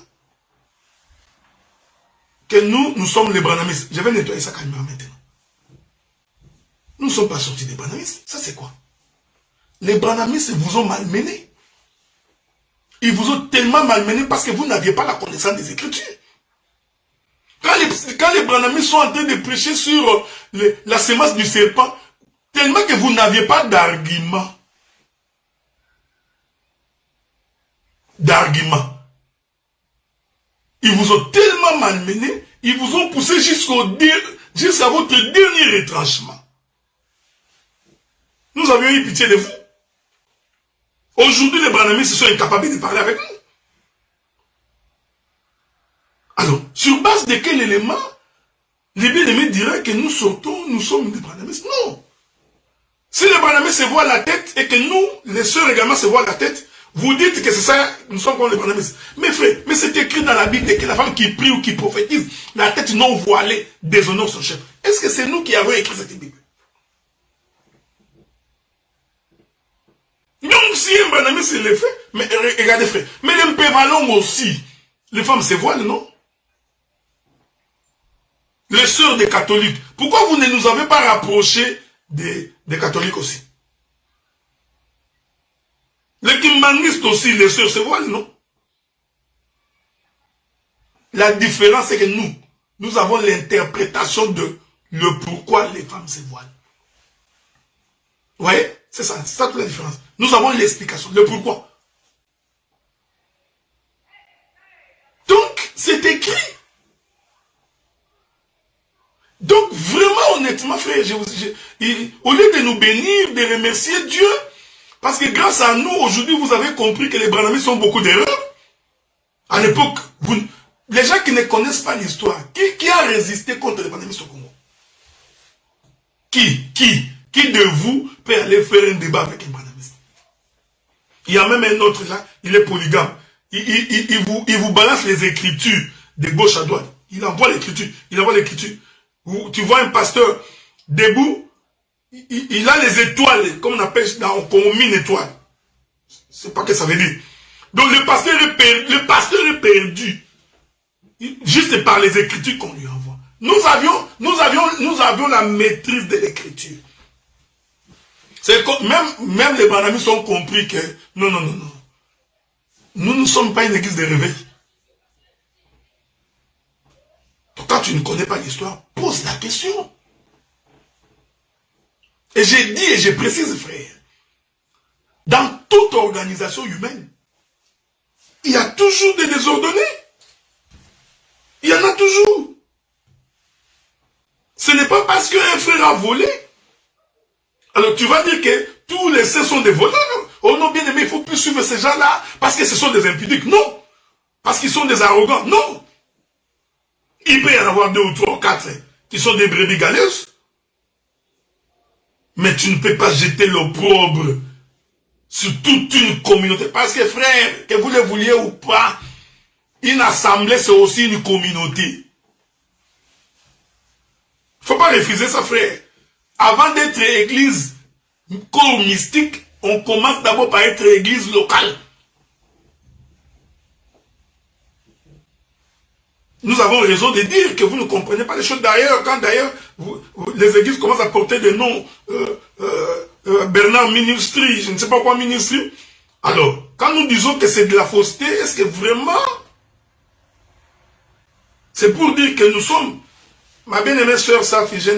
Que nous sommes les branhamistes. Je vais nettoyer ça calmement maintenant. Nous ne sommes pas sortis des branhamistes. Ça c'est quoi? Les branhamistes vous ont malmenés. Ils vous ont tellement malmenés parce que vous n'aviez pas la connaissance des Écritures. Quand les branhamistes sont en train de prêcher sur la sémence du serpent, tellement que vous n'aviez pas d'argument. Ils vous ont tellement malmenés, ils vous ont poussé jusqu'à votre dernier retranchement. Nous avions eu pitié de vous. Aujourd'hui, les branhamistes sont incapables de parler avec nous. Alors, sur base de quel élément les bien-aimés diraient que nous sortons, nous sommes des branhamistes? Non. Si les branhamistes se voient la tête et que nous, les sœurs également se voient la tête, vous dites que c'est ça, nous sommes comme les branhamistes. Mais frère, mais c'est écrit dans la Bible que la femme qui prie ou qui prophétise, la tête non voilée déshonore son chef. Est-ce que c'est nous qui avons écrit cette Bible? Donc si un branhamiste le fait, mais regardez frère, mais les Mpévalons aussi, les femmes se voilent, non? Les sœurs des catholiques, pourquoi vous ne nous avez pas rapprochés des catholiques aussi? Les kimbangistes aussi, les sœurs se voilent, non? La différence, c'est que nous avons l'interprétation de le pourquoi les femmes se voilent. Vous voyez? C'est ça toute la différence. Nous avons l'explication, le pourquoi. Donc, c'est écrit. Donc, vraiment, honnêtement, frère, au lieu de nous bénir, de remercier Dieu, parce que grâce à nous, aujourd'hui, vous avez compris que les branhamistes ont beaucoup d'erreurs. À l'époque, les gens qui ne connaissent pas l'histoire, qui a résisté contre les branhamistes au Congo? Qui de vous peut aller faire un débat avec un branhamiste? Il y a même un autre là, il est polygame. Il vous balance les écritures de gauche à droite. Il envoie l'écriture. Tu vois un pasteur debout, il a les étoiles, comme on appelle comme on mine étoile. C'est pas ce que ça veut dire. Donc le pasteur est perdu. Juste par les écritures qu'on lui envoie. Nous avions la maîtrise de l'écriture. C'est même les branhamistes ont compris que non. Nous ne sommes pas une église de réveil. Quand tu ne connais pas l'histoire, pose la question. Et j'ai dit et je précise, frère, dans toute organisation humaine, il y a toujours des désordonnés. Il y en a toujours. Ce n'est pas parce qu'un frère a volé. Alors tu vas dire que tous les saints sont des voleurs. Oh non, bien aimé, il ne faut plus suivre ces gens-là parce que ce sont des impudiques. Non. Parce qu'ils sont des arrogants. Non. Il peut y en avoir 2 ou 3 ou 4 qui sont des brebis galeuses. Mais tu ne peux pas jeter l'opprobre sur toute une communauté. Parce que frère, que vous le vouliez ou pas, une assemblée c'est aussi une communauté. Il ne faut pas refuser ça, frère. Avant d'être église corps mystique, on commence d'abord par être église locale. Nous avons raison de dire que vous ne comprenez pas les choses. D'ailleurs, quand les églises commencent à porter des noms, Bernard Ministry, je ne sais pas quoi Ministry. Alors, quand nous disons que c'est de la fausseté, est-ce que vraiment c'est pour dire que nous sommes, ma bien-aimée sœur Safi, tu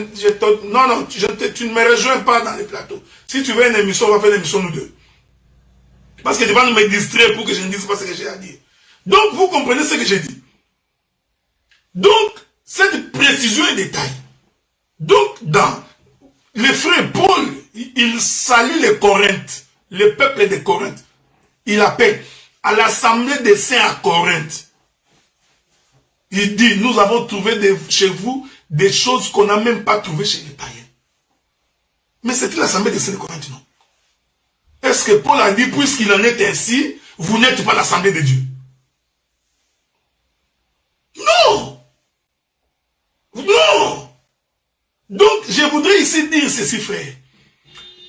ne me rejoins pas dans les plateaux. Si tu veux une émission, on va faire une émission nous deux. Parce que tu vas me distraire pour que je ne dise pas ce que j'ai à dire. Donc, vous comprenez ce que j'ai dit. Donc, cette précision est détail. Donc, dans les frères Paul, il salue les Corinthes, le peuple de Corinthe. Il appelle à l'assemblée des saints à Corinthe. Il dit, nous avons trouvé chez vous des choses qu'on n'a même pas trouvées chez les païens. Mais c'était l'assemblée des saints de Corinthe, non? Est-ce que Paul a dit, puisqu'il en est ainsi, vous n'êtes pas l'assemblée de Dieu? Non! Non! Donc, je voudrais ici dire ceci, frère.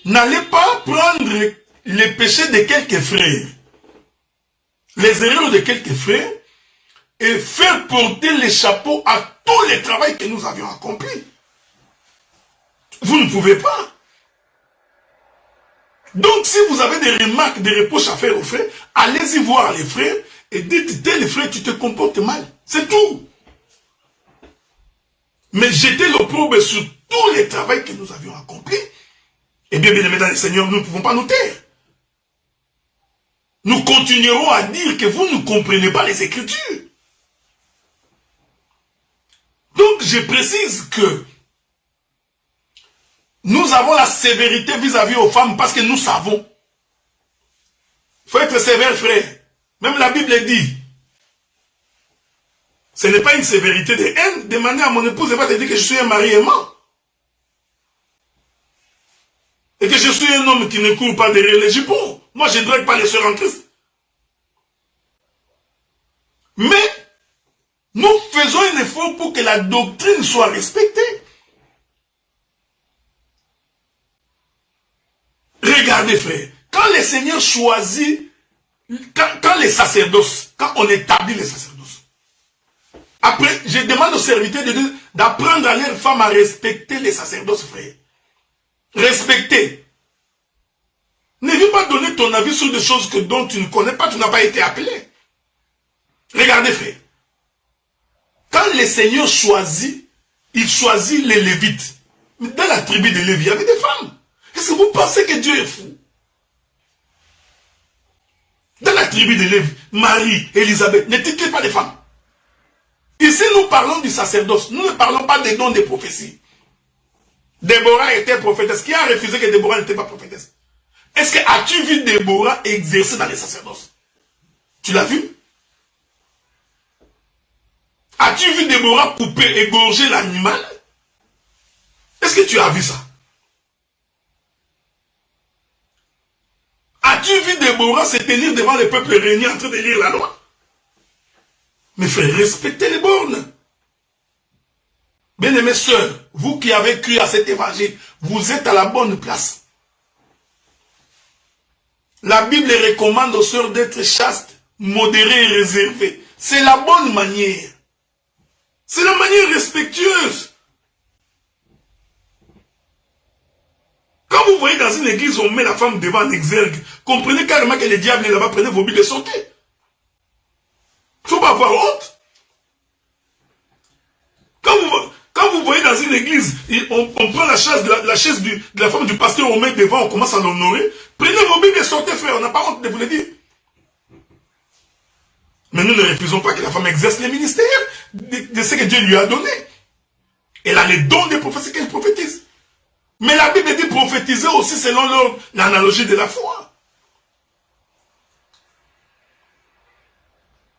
N'allez pas prendre les péchés de quelques frères, les erreurs de quelques frères, et faire porter les chapeaux à tous les travaux que nous avions accomplis. Vous ne pouvez pas. Donc, si vous avez des remarques, des reproches à faire aux frères, allez-y voir les frères et dites, tel frère, tu te comportes mal. C'est tout. Mais jetez l'opprobre sur tous les travaux que nous avions accomplis. Et bien, bien aimés dans le Seigneur, nous ne pouvons pas nous taire. Nous continuerons à dire que vous ne comprenez pas les Écritures. Donc, je précise que nous avons la sévérité vis-à-vis aux femmes parce que nous savons. Il faut être sévère, frère. Même la Bible dit. Ce n'est pas une sévérité de haine. Demander à mon épouse, elle va te dire que je suis un mari aimant. Et que je suis un homme qui ne court pas derrière les jupons. Moi, je ne drague pas les sœurs en Christ. Mais, nous faisons un effort pour que la doctrine soit respectée. Regardez, frère, quand le Seigneur choisit, quand les sacerdoces, quand on établit les sacerdoces, après, je demande aux serviteurs de Dieu d'apprendre à leurs femmes à respecter les sacerdoces, frère. Respecter. Ne viens pas donner ton avis sur des choses dont tu ne connais pas, tu n'as pas été appelé. Regardez, frère. Quand le Seigneur choisit, il choisit les Lévites. Mais dans la tribu de Lévi, il y avait des femmes. Est-ce que vous pensez que Dieu est fou? Dans la tribu de Lévi, Marie, Élisabeth, n'étaient pas des femmes. Ici, nous parlons du sacerdoce. Nous ne parlons pas des dons des prophéties. Déborah était prophétesse. Qui a refusé que Déborah n'était pas prophétesse? Est-ce que as-tu vu Déborah exercer dans les sacerdoces? Tu l'as vu? As-tu vu Déborah couper, égorger l'animal? Est-ce que tu as vu ça? As-tu vu Déborah se tenir devant le peuple réuni en train de lire la loi? Mes frères, respectez les bornes. Bien-aimés sœurs, vous qui avez cru à cet évangile, vous êtes à la bonne place. La Bible recommande aux sœurs d'être chastes, modérées et réservées. C'est la bonne manière. C'est la manière respectueuse. Quand vous voyez dans une église, on met la femme devant un exergue, comprenez carrément que le diable est là-bas, prenez vos Bibles et sortez. Il ne faut pas avoir honte. Quand vous voyez dans une église, on prend la chaise, la chaise de la femme du pasteur, on met devant, on commence à l'honorer, prenez vos Bibles et sortez, frère, on n'a pas honte de vous le dire. Mais nous ne refusons pas que la femme exerce les ministères de ce que Dieu lui a donné. Elle a les dons des prophéties qu'elle prophétise. Mais la Bible dit prophétiser aussi selon l'analogie de la foi.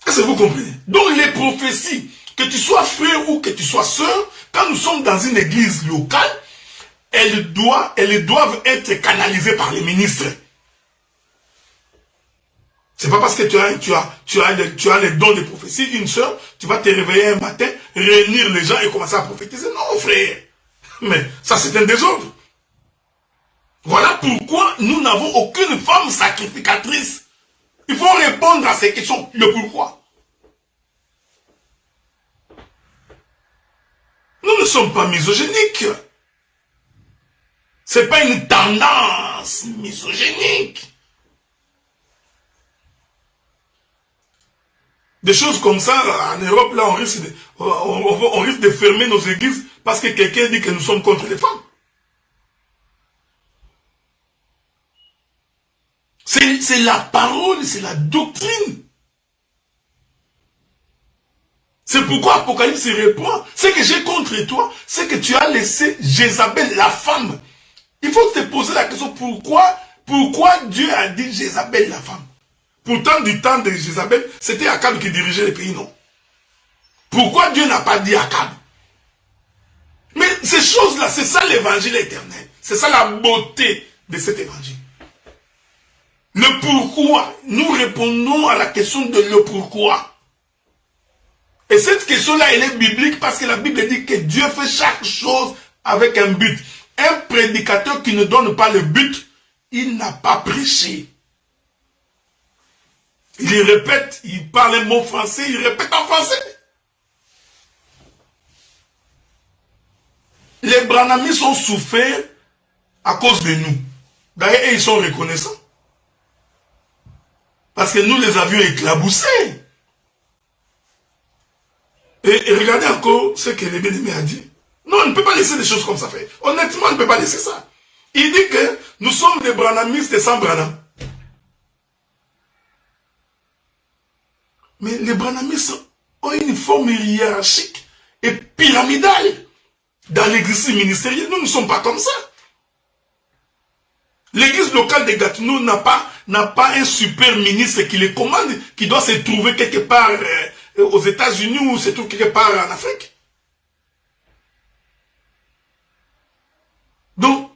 Est-ce que vous comprenez? Donc les prophéties, que tu sois frère ou que tu sois sœur, quand nous sommes dans une église locale, elles doivent être canalisées par les ministres. C'est pas parce que tu as les dons de prophétie, une sœur, tu vas te réveiller un matin, réunir les gens et commencer à prophétiser. Non, frère. Mais ça, c'est un désordre. Voilà pourquoi nous n'avons aucune femme sacrificatrice. Il faut répondre à ces questions. Le pourquoi. Nous ne sommes pas misogyniques. Ce n'est pas une tendance misogynique. Des choses comme ça, en Europe, là, on risque de fermer nos églises parce que quelqu'un dit que nous sommes contre les femmes. C'est la parole, c'est la doctrine. C'est pourquoi Apocalypse répond, ce que j'ai contre toi, c'est que tu as laissé Jézabel, la femme. Il faut te poser la question, pourquoi Dieu a dit Jézabel, la femme? Pourtant, du temps de Jézabel, c'était Akab qui dirigeait le pays, non? Pourquoi Dieu n'a pas dit Akab? Mais ces choses-là, c'est ça l'évangile éternel. C'est ça la beauté de cet évangile. Le pourquoi. Nous répondons à la question de le pourquoi. Et cette question-là, elle est biblique parce que la Bible dit que Dieu fait chaque chose avec un but. Un prédicateur qui ne donne pas le but, il n'a pas prêché. Il répète, il parle un mot français, il répète en français. Les Branhamistes ont souffert à cause de nous. D'ailleurs, ils sont reconnaissants. Parce que nous les avions éclaboussés. Et regardez encore ce que le bien-aimé a dit. Non, on ne peut pas laisser des choses comme ça faire. Honnêtement, on ne peut pas laisser ça. Il dit que nous sommes des branhamistes sans Branham. Mais les branhamistes ont une forme hiérarchique et pyramidale dans l'église ministérielle. Nous ne sommes pas comme ça. L'église locale de Gatineau n'a pas un super ministre qui les commande, qui doit se trouver quelque part aux États-Unis ou se trouve quelque part en Afrique. Donc,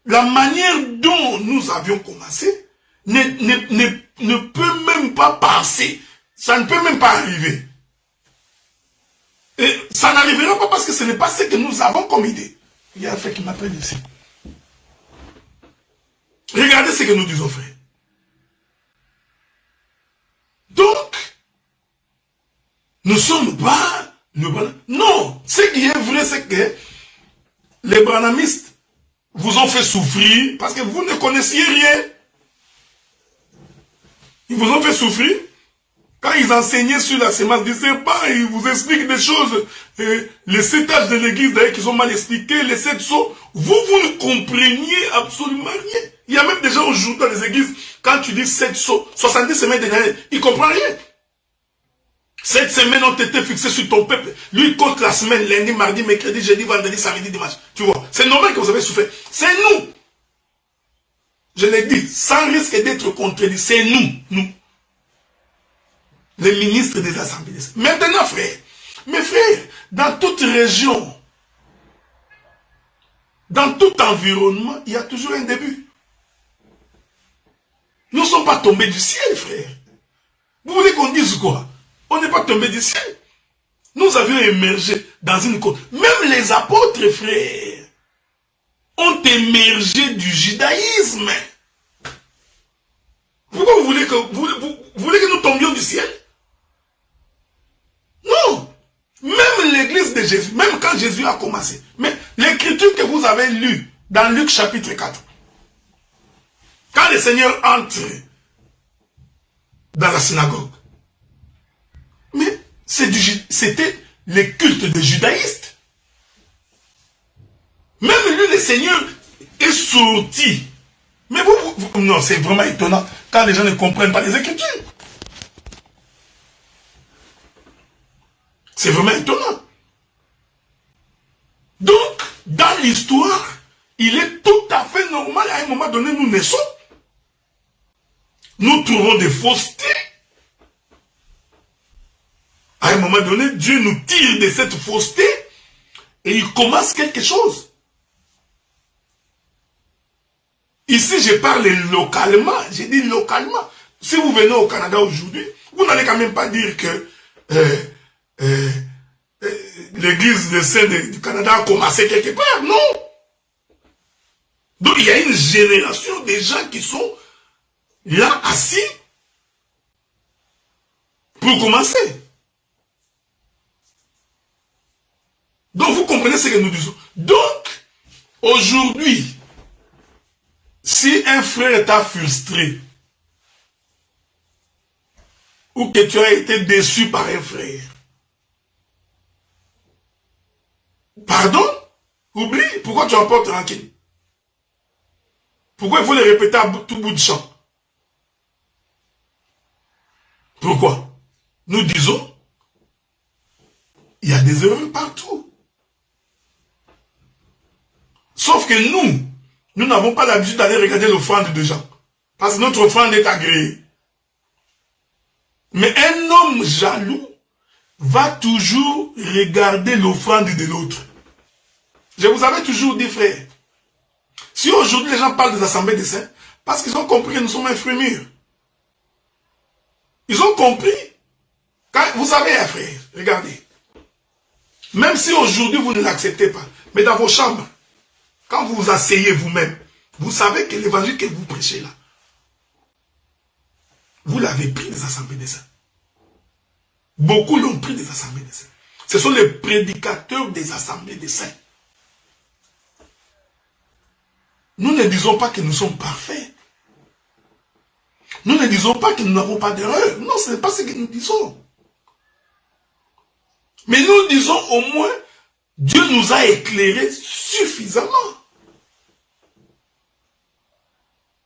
la manière dont nous avions commencé ne peut même pas passer. Ça ne peut même pas arriver. Et ça n'arrivera pas parce que ce n'est pas ce que nous avons comme idée. Il y a un frère qui m'appelle ici. Regardez ce que nous disons, frère. Donc, nous ne sommes pas le Branham. Non, ce qui est vrai, c'est que les branhamistes vous ont fait souffrir parce que vous ne connaissiez rien. Ils vous ont fait souffrir. Quand ils enseignaient sur la semence du serpent, ils vous expliquent des choses. Les 7 âges de l'église, d'ailleurs, qui sont mal expliqués, les 7 sceaux, vous ne compreniez absolument rien. Il y a même des gens aujourd'hui dans les églises, quand tu dis 7 sceaux, 70 semaines de l'année, ils ne comprennent rien. 7 semaines ont été fixées sur ton peuple. Lui, il compte la semaine, lundi, mardi, mercredi, jeudi, vendredi, samedi, dimanche. Tu vois, c'est normal que vous avez souffert. C'est nous. Je l'ai dit, sans risque d'être contredit, c'est nous. Les ministres des assemblées. Maintenant, frère, mes frères, dans toute région, dans tout environnement, il y a toujours un début. Nous ne sommes pas tombés du ciel, frère. Vous voulez qu'on dise quoi? On n'est pas tombé du ciel. Nous avions émergé dans une côte. Même les apôtres, frères, ont émergé du judaïsme. Pourquoi vous voulez que nous tombions du ciel? Non. Même l'église de Jésus, même quand Jésus a commencé, mais l'écriture que vous avez lue dans Luc chapitre 4, quand le Seigneur entre dans la synagogue, mais c'était les cultes des judaïstes. Même lui, le Seigneur, est sorti. Mais non, c'est vraiment étonnant quand les gens ne comprennent pas les Écritures. C'est vraiment étonnant. Donc, dans l'histoire, il est tout à fait normal, à un moment donné, nous naissons. Nous trouvons des faussetés. À un moment donné, Dieu nous tire de cette fausseté et il commence quelque chose. Ici, je parle localement. J'ai dit localement. Si vous venez au Canada aujourd'hui, vous n'allez quand même pas dire que l'église des saints du Canada a commencé quelque part. Non. Donc, il y a une génération de gens qui sont là, assis, pour commencer. Donc, vous comprenez ce que nous disons. Donc, aujourd'hui, si un frère t'a frustré, ou que tu as été déçu par un frère, pardon, oublie, pourquoi tu en portes tranquille? Pourquoi il faut le répéter à tout bout de champ? Pourquoi? Nous disons Il y a des erreurs partout. Sauf que nous n'avons pas l'habitude d'aller regarder l'offrande de gens. Parce que notre offrande est agréée. Mais un homme jaloux va toujours regarder l'offrande de l'autre. Je vous avais toujours dit, frère, si aujourd'hui les gens parlent des assemblées des saints, parce qu'ils ont compris que nous sommes un fruit mûr. Ils ont compris. Quand, vous savez, frère, regardez. Même si aujourd'hui vous ne l'acceptez pas, mais dans vos chambres, quand vous vous asseyez vous-même, vous savez que l'évangile que vous prêchez là, vous l'avez pris des assemblées des saints. Beaucoup l'ont pris des assemblées des saints. Ce sont les prédicateurs des assemblées des saints. Nous ne disons pas que nous sommes parfaits. Nous ne disons pas que nous n'avons pas d'erreur. Non, ce n'est pas ce que nous disons. Mais nous disons au moins, Dieu nous a éclairés suffisamment.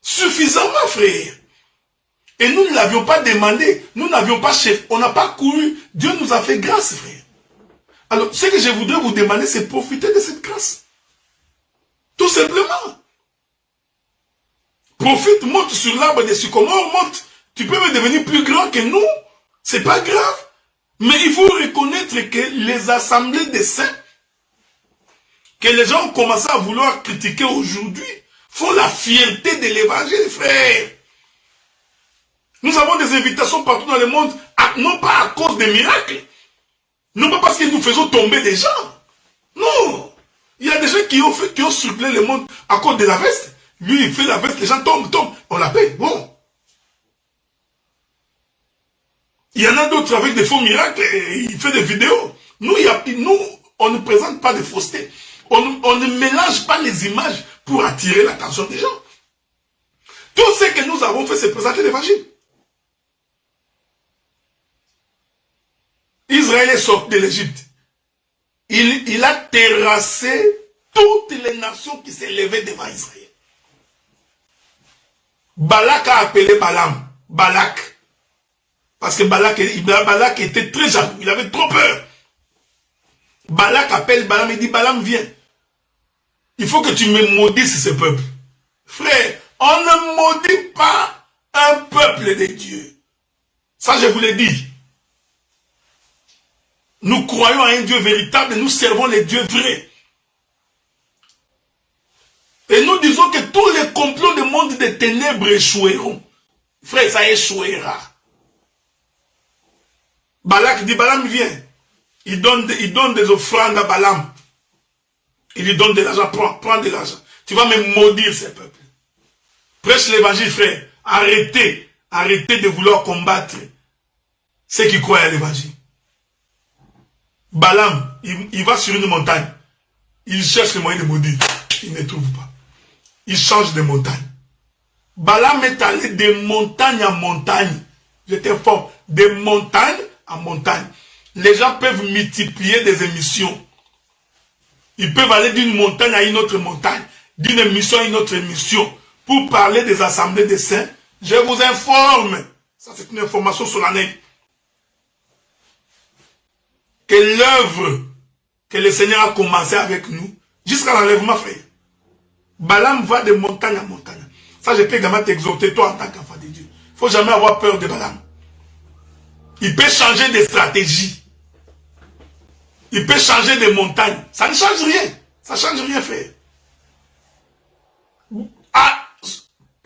Suffisamment, frère. Et nous ne l'avions pas demandé. Nous n'avions pas cherché. On n'a pas couru. Dieu nous a fait grâce, frère. Alors, ce que je voudrais vous demander, c'est profiter de cette grâce. Tout simplement. Profite, monte sur l'arbre des sycomores, monte. Tu peux me devenir plus grand que nous. C'est pas grave. Mais il faut reconnaître que les assemblées des saints, que les gens ont commencé à vouloir critiquer aujourd'hui, font la fierté de l'évangile, frère. Nous avons des invitations partout dans le monde, non pas à cause des miracles, non pas parce que nous faisons tomber des gens. Non. Il y a des gens qui ont circulé le monde à cause de la veste. Lui, il fait la veste, les gens tombent. On la paye. Bon. Il y en a d'autres avec des faux miracles, et il fait des vidéos. Nous, on ne présente pas de fausseté. On ne mélange pas les images pour attirer l'attention des gens. Tout ce que nous avons fait, c'est présenter l'évangile. Israël est sorti de l'Égypte. Il a terrassé toutes les nations qui s'élevaient devant Israël. Balak a appelé Balaam. Balak. Parce que Balak était très jaloux. Il avait trop peur. Balak appelle Balaam et dit, Balaam, viens. Il faut que tu me maudisses ce peuple. Frère, on ne maudit pas un peuple de Dieu. Ça, je vous l'ai dit. Nous croyons à un Dieu véritable et nous servons les dieux vrais. Et nous disons que tous les complots du monde des ténèbres échoueront. Frère, ça échouera. Balak dit, Balaam vient. Il donne des offrandes à Balaam. Il lui donne de l'argent, prends de l'argent. Tu vas me maudire ces peuples. Prêche l'évangile, frère. Arrêtez de vouloir combattre ceux qui croient à l'évangile. Balaam, il va sur une montagne. Il cherche le moyen de maudire. Il ne trouve pas. Il change de montagne. Balaam est allé de montagne en montagne. Je t'informe, de montagne en montagne. Les gens peuvent multiplier des émissions. Ils peuvent aller d'une montagne à une autre montagne, d'une émission à une autre émission, pour parler des assemblées des saints. Je vous informe, ça c'est une information solennelle, que l'œuvre que le Seigneur a commencé avec nous, jusqu'à l'enlèvement, frère. Balaam va de montagne en montagne. Ça, je peux également t'exhorter, toi, en tant qu'enfant de Dieu. Il ne faut jamais avoir peur de Balaam. Il peut changer de stratégie. Il peut changer de montagne. Ça ne change rien. Ça ne change rien, frère.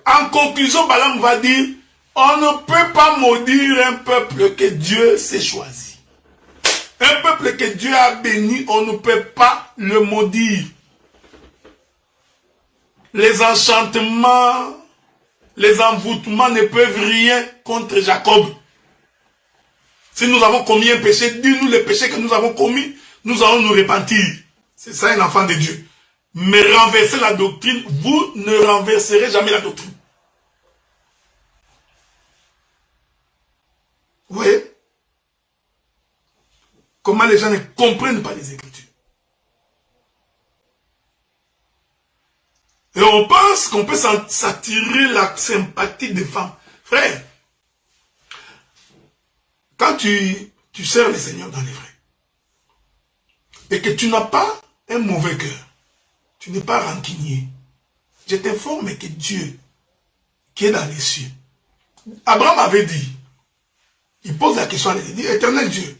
En conclusion, Balaam va dire, on ne peut pas maudire un peuple que Dieu s'est choisi. Un peuple que Dieu a béni, on ne peut pas le maudire. Les enchantements, les envoûtements ne peuvent rien contre Jacob. Si nous avons commis un péché, dis-nous les péchés que nous avons commis, nous allons nous repentir. C'est ça un enfant de Dieu. Mais renverser la doctrine, vous ne renverserez jamais la doctrine. Vous voyez? Comment les gens ne comprennent pas les Écritures. Et on pense qu'on peut s'attirer la sympathie des femmes. Frère, quand tu sers le Seigneur dans les vrais, et que tu n'as pas un mauvais cœur, tu n'es pas rancunier, je t'informe que Dieu, qui est dans les cieux, Abraham avait dit, il pose la question à Dieu, il dit, éternel Dieu,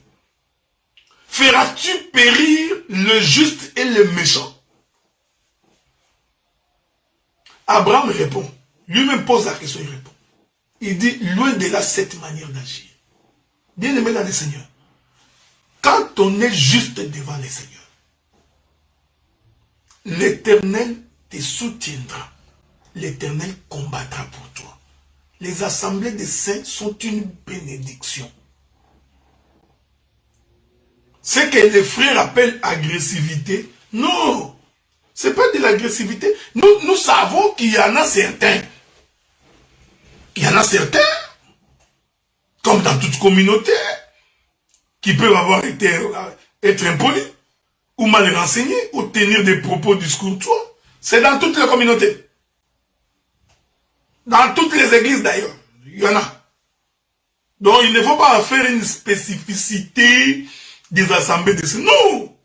feras-tu périr le juste et le méchant? Abraham répond, lui-même pose la question, il répond. Il dit, loin de là cette manière d'agir. Bien aimé dans le Seigneur, quand on est juste devant le Seigneur, l'Éternel te soutiendra. L'Éternel combattra pour toi. Les assemblées des saints sont une bénédiction. Ce que les frères appellent agressivité, non, ce n'est pas de l'agressivité. Nous savons qu'il y en a certains. Il y en a certains, comme dans toute communauté, qui peuvent avoir être impolis, ou mal renseignés, ou tenir des propos discourtois. C'est dans toutes les communautés. Dans toutes les églises d'ailleurs, il y en a. Donc il ne faut pas en faire une spécificité des assemblées de saints. Non!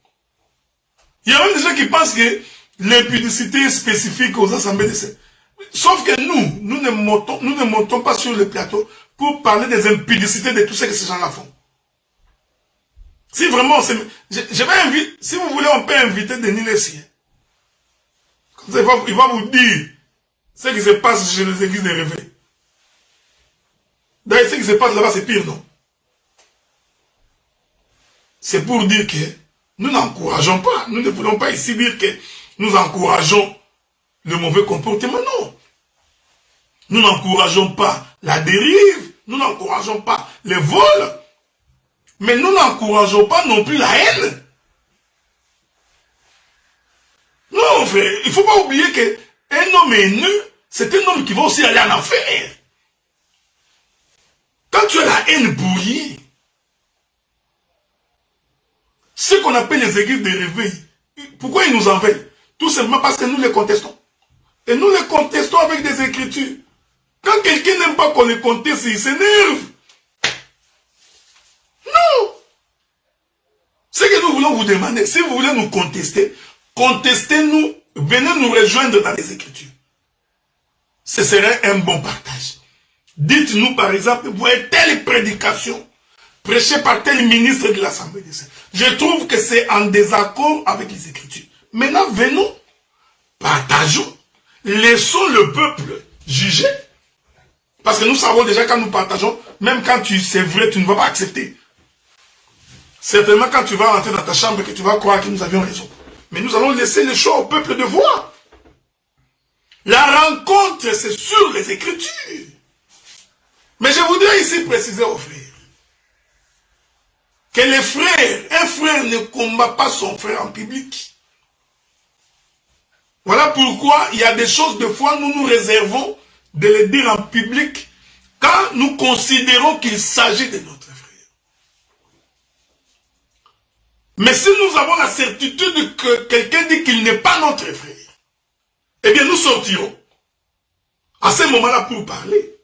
Il y a même des gens qui pensent que l'impudicité est spécifique aux assemblées de saints. Sauf que nous ne montons pas sur le plateau pour parler des impudicités de tout ce que ces gens-là font. Si vraiment, je vais inviter, si vous voulez, on peut inviter Denis Lessier. Comme ça, il va vous dire ce qui se passe chez les églises de réveil. D'ailleurs, ce qui se passe là-bas, c'est pire, non? C'est pour dire que nous n'encourageons pas. Nous ne voulons pas ici dire que nous encourageons le mauvais comportement, non. Nous n'encourageons pas la dérive, nous n'encourageons pas les vols, mais nous n'encourageons pas non plus la haine. Non, frère, il ne faut pas oublier qu'un homme haineux, c'est un homme qui va aussi aller en enfer. Quand tu as la haine bouillie, ce qu'on appelle les églises de réveil, pourquoi ils nous en veulent? Tout simplement parce que nous les contestons. Et nous les contestons avec des écritures. Quand quelqu'un n'aime pas qu'on les conteste, il s'énerve. Non. Ce que nous voulons vous demander, si vous voulez nous contester, contestez-nous, venez nous rejoindre dans les Écritures. Ce serait un bon partage. Dites-nous par exemple, vous voyez telle prédication prêchée par tel ministre de l'Assemblée des Saints. Je trouve que c'est en désaccord avec les Écritures. Maintenant, venons, partageons, laissons le peuple juger. Parce que nous savons déjà quand nous partageons, même quand c'est vrai, tu ne vas pas accepter. Certainement quand tu vas rentrer dans ta chambre que tu vas croire que nous avions raison. Mais nous allons laisser le choix au peuple de voir. La rencontre, c'est sur les Écritures. Mais je voudrais ici préciser aux frères que les frères, un frère ne combat pas son frère en public. Voilà pourquoi il y a des choses, de fois, nous nous réservons de les dire en public quand nous considérons qu'il s'agit de notre frère. Mais si nous avons la certitude que quelqu'un dit qu'il n'est pas notre frère, eh bien nous sortirons à ce moment-là pour parler.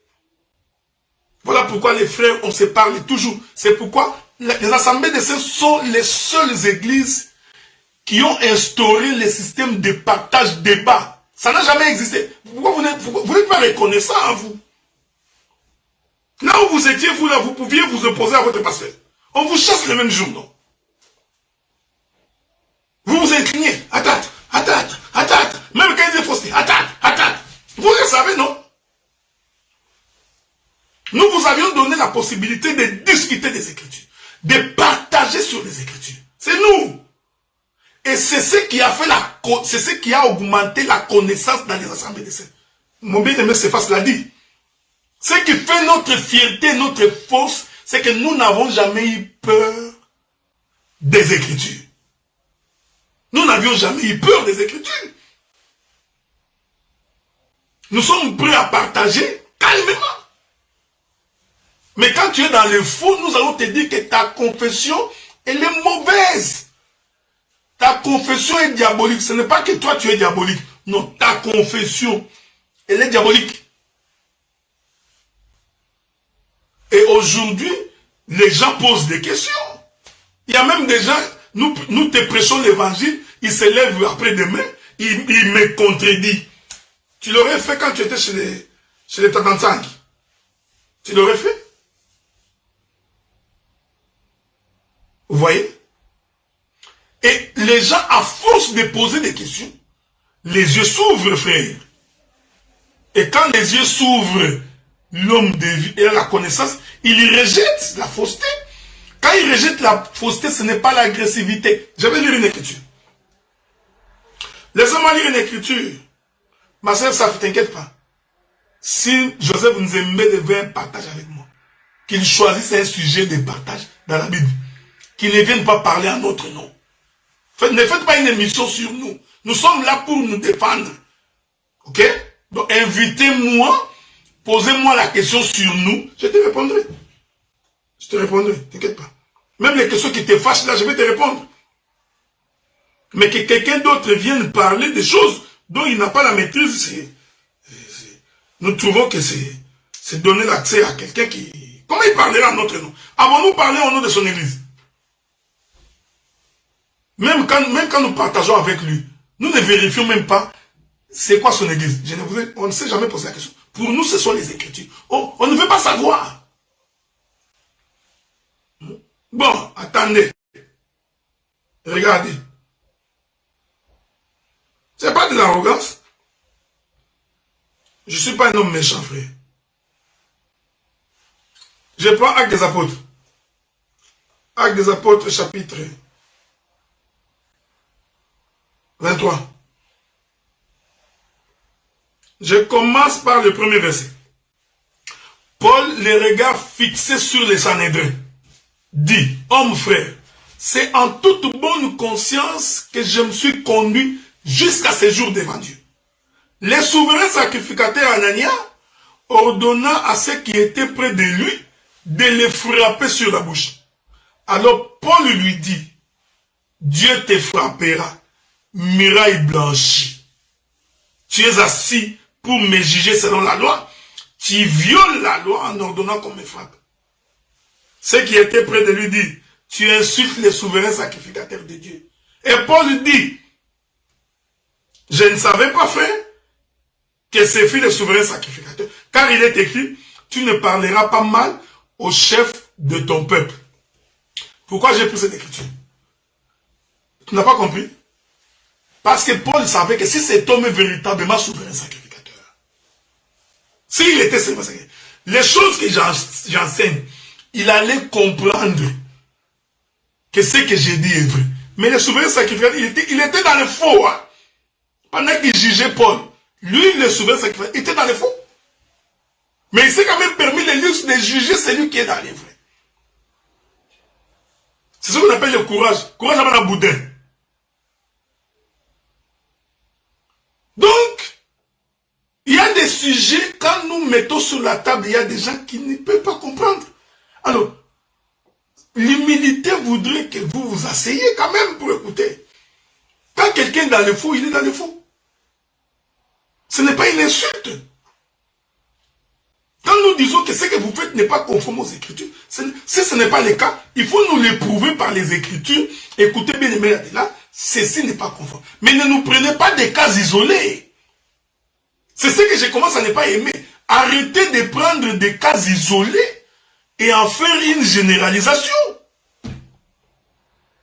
Voilà pourquoi les frères, on se parle toujours. C'est pourquoi les assemblées de saints sont les seules églises qui ont instauré le système de partage débat. Ça n'a jamais existé. Pourquoi vous n'êtes pas reconnaissant à vous? Là où vous étiez, vous, là, vous pouviez vous opposer à votre pasteur. On vous chasse le même jour, non? Vous vous inclinez. Attaque. Même quand il est fausté. Attaque. Vous le savez, non? Nous vous avions donné la possibilité de discuter des Écritures, de partager sur les Écritures. C'est nous. Et c'est ce qui a fait c'est ce qui a augmenté la connaissance dans les assemblées des saints. Mon bien-aimé Céphas l'a dit. Ce qui fait notre fierté, notre force, c'est que nous n'avons jamais eu peur des Écritures. Nous n'avions jamais eu peur des Écritures. Nous sommes prêts à partager calmement. Mais quand tu es dans le faux, nous allons te dire que ta confession, elle est mauvaise. Ta confession est diabolique. Ce n'est pas que toi tu es diabolique. Non, ta confession, elle est diabolique. Et aujourd'hui, les gens posent des questions. Il y a même des gens, nous te prêchons l'évangile, il se lève après-demain, il me contredit. Tu l'aurais fait quand tu étais chez les Tatantangi. Tu l'aurais fait. Vous voyez? Et les gens, à force de poser des questions, les yeux s'ouvrent, frère. Et quand les yeux s'ouvrent, l'homme et la connaissance, il rejette la fausseté. Quand il rejette la fausseté, ce n'est pas l'agressivité. Je vais lire une écriture. Laissez-moi lire une écriture. Ma soeur, ça ne t'inquiète pas. Si Joseph nous aimait de faire un partage avec moi, qu'il choisisse un sujet de partage dans la Bible, qu'il ne vienne pas parler en notre nom. Ne faites pas une émission sur nous. Nous sommes là pour nous défendre. Ok? Donc invitez-moi, posez-moi la question sur nous, je te répondrai. Je te répondrai, t'inquiète pas. Même les questions qui te fâchent là, je vais te répondre. Mais que quelqu'un d'autre vienne parler des choses dont il n'a pas la maîtrise, nous trouvons que c'est donner l'accès à quelqu'un qui... Comment il parlera en notre nom? Avons-nous parlé au nom de son église? Même quand nous partageons avec lui, nous ne vérifions même pas c'est quoi son église. On ne s'est jamais posé la question. Pour nous, ce sont les Écritures. On ne veut pas savoir. Bon, attendez. Regardez. Ce n'est pas de l'arrogance. Je ne suis pas un homme méchant, frère. Je prends Actes des Apôtres. Actes des Apôtres, chapitre 23. Je commence par le premier verset. Paul, les regards fixés sur les Sanhédrins, dit, homme frère, c'est en toute bonne conscience que je me suis conduit jusqu'à ce jour devant Dieu. Les souverains sacrificateurs Anania ordonna à ceux qui étaient près de lui de les frapper sur la bouche. Alors Paul lui dit, Dieu te frappera, muraille blanchie. Tu es assis pour me juger selon la loi. Tu violes la loi en ordonnant qu'on me frappe. Ceux qui étaient près de lui disent, tu insultes les souverains sacrificateurs de Dieu. Et Paul dit, je ne savais pas, frère, que ce fut le souverain sacrificateur. Car il est écrit, tu ne parleras pas mal au chef de ton peuple. Pourquoi j'ai pris cette écriture? Tu n'as pas compris? Parce que Paul savait que si cet homme est véritablement souverain sacrificateur, s'il était souverain sacrificateur, les choses que j'enseigne, il allait comprendre que ce que j'ai dit est vrai. Mais le souverain sacrificateur, il était dans le faux. Hein? Pendant qu'il jugeait Paul, lui, le souverain sacrificateur, il était dans le faux. Mais il s'est quand même permis le luxe de juger celui qui est dans les vrais. C'est ce qu'on appelle le courage. Courage avant la boudin. Donc, il y a des sujets, quand nous mettons sur la table, il y a des gens qui ne peuvent pas comprendre. Alors, l'humilité voudrait que vous vous asseyez quand même pour écouter. Quand quelqu'un est dans le faux, il est dans le faux. Ce n'est pas une insulte. Quand nous disons que ce que vous faites n'est pas conforme aux Écritures, si ce n'est pas le cas, il faut nous l'éprouver par les Écritures. Écoutez bien les meilleurs de là, ceci n'est pas conforme. Mais ne nous prenez pas des cas isolés. C'est ce que je commence à ne pas aimer. Arrêtez de prendre des cas isolés et en faire une généralisation.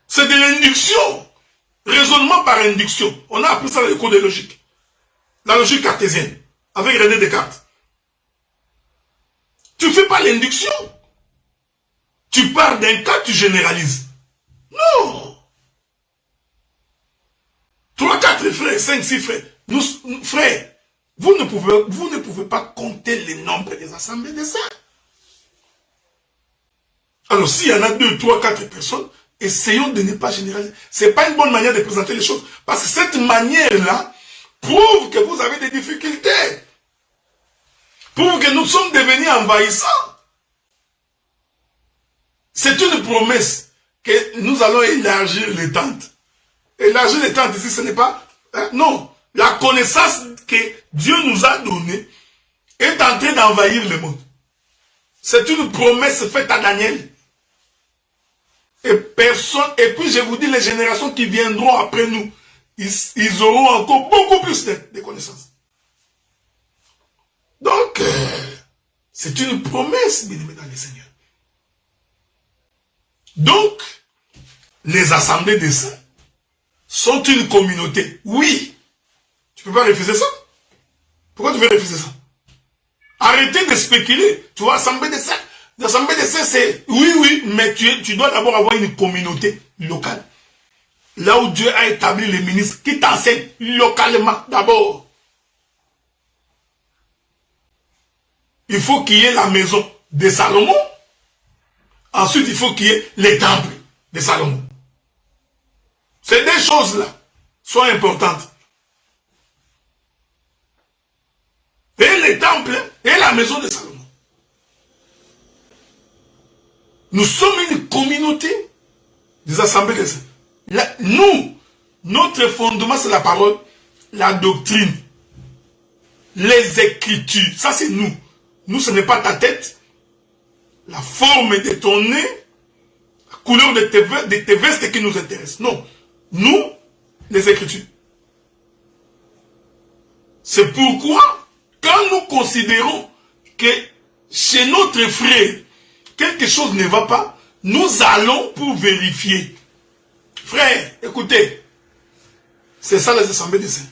C'est de l'induction. Raisonnement par induction. On a appris ça dans les cours de logique. La logique cartésienne. Avec René Descartes. Tu ne fais pas l'induction. Tu pars d'un cas, tu généralises. Non. 3, 4 frères, 5, 6 frères. Frères, vous ne pouvez pas compter le nombre des assemblées de saints. Alors, s'il y en a 2, 3, 4 personnes, essayons de ne pas généraliser. Ce n'est pas une bonne manière de présenter les choses. Parce que cette manière-là prouve que vous avez des difficultés. Prouve que nous sommes devenus envahissants. C'est une promesse que nous allons élargir les tentes. Élargir les tentes ici, ce n'est pas... Hein, non. La connaissance que Dieu nous a donnée est en train d'envahir le monde. C'est une promesse faite à Daniel. Et personne, et puis je vous dis, les générations qui viendront après nous, ils auront encore beaucoup plus de connaissances. Donc, c'est une promesse, bien-aimés dans le Seigneur. Donc, les assemblées des saints sont une communauté. Oui. Tu ne peux pas refuser ça. Pourquoi tu veux refuser ça? Arrêtez de spéculer. Tu vois, assemblée des saints. L'assemblée des saints, c'est... Oui, mais tu dois d'abord avoir une communauté locale. Là où Dieu a établi les ministres qui t'enseignent localement d'abord. Il faut qu'il y ait la maison de Salomon. Ensuite, il faut qu'il y ait les temples de Salomon. Ces deux choses-là sont importantes. Et les temples et la maison de Salomon. Nous sommes une communauté des assemblées des saints. Nous, notre fondement, c'est la parole, la doctrine, les écritures. Ça, c'est nous. Nous, ce n'est pas ta tête, la forme de ton nez, la couleur de tes vestes qui nous intéresse. Non. Nous, les écritures. C'est pourquoi, quand nous considérons que chez notre frère, quelque chose ne va pas, nous allons pour vérifier. Frère, écoutez, c'est ça les assemblées des saints.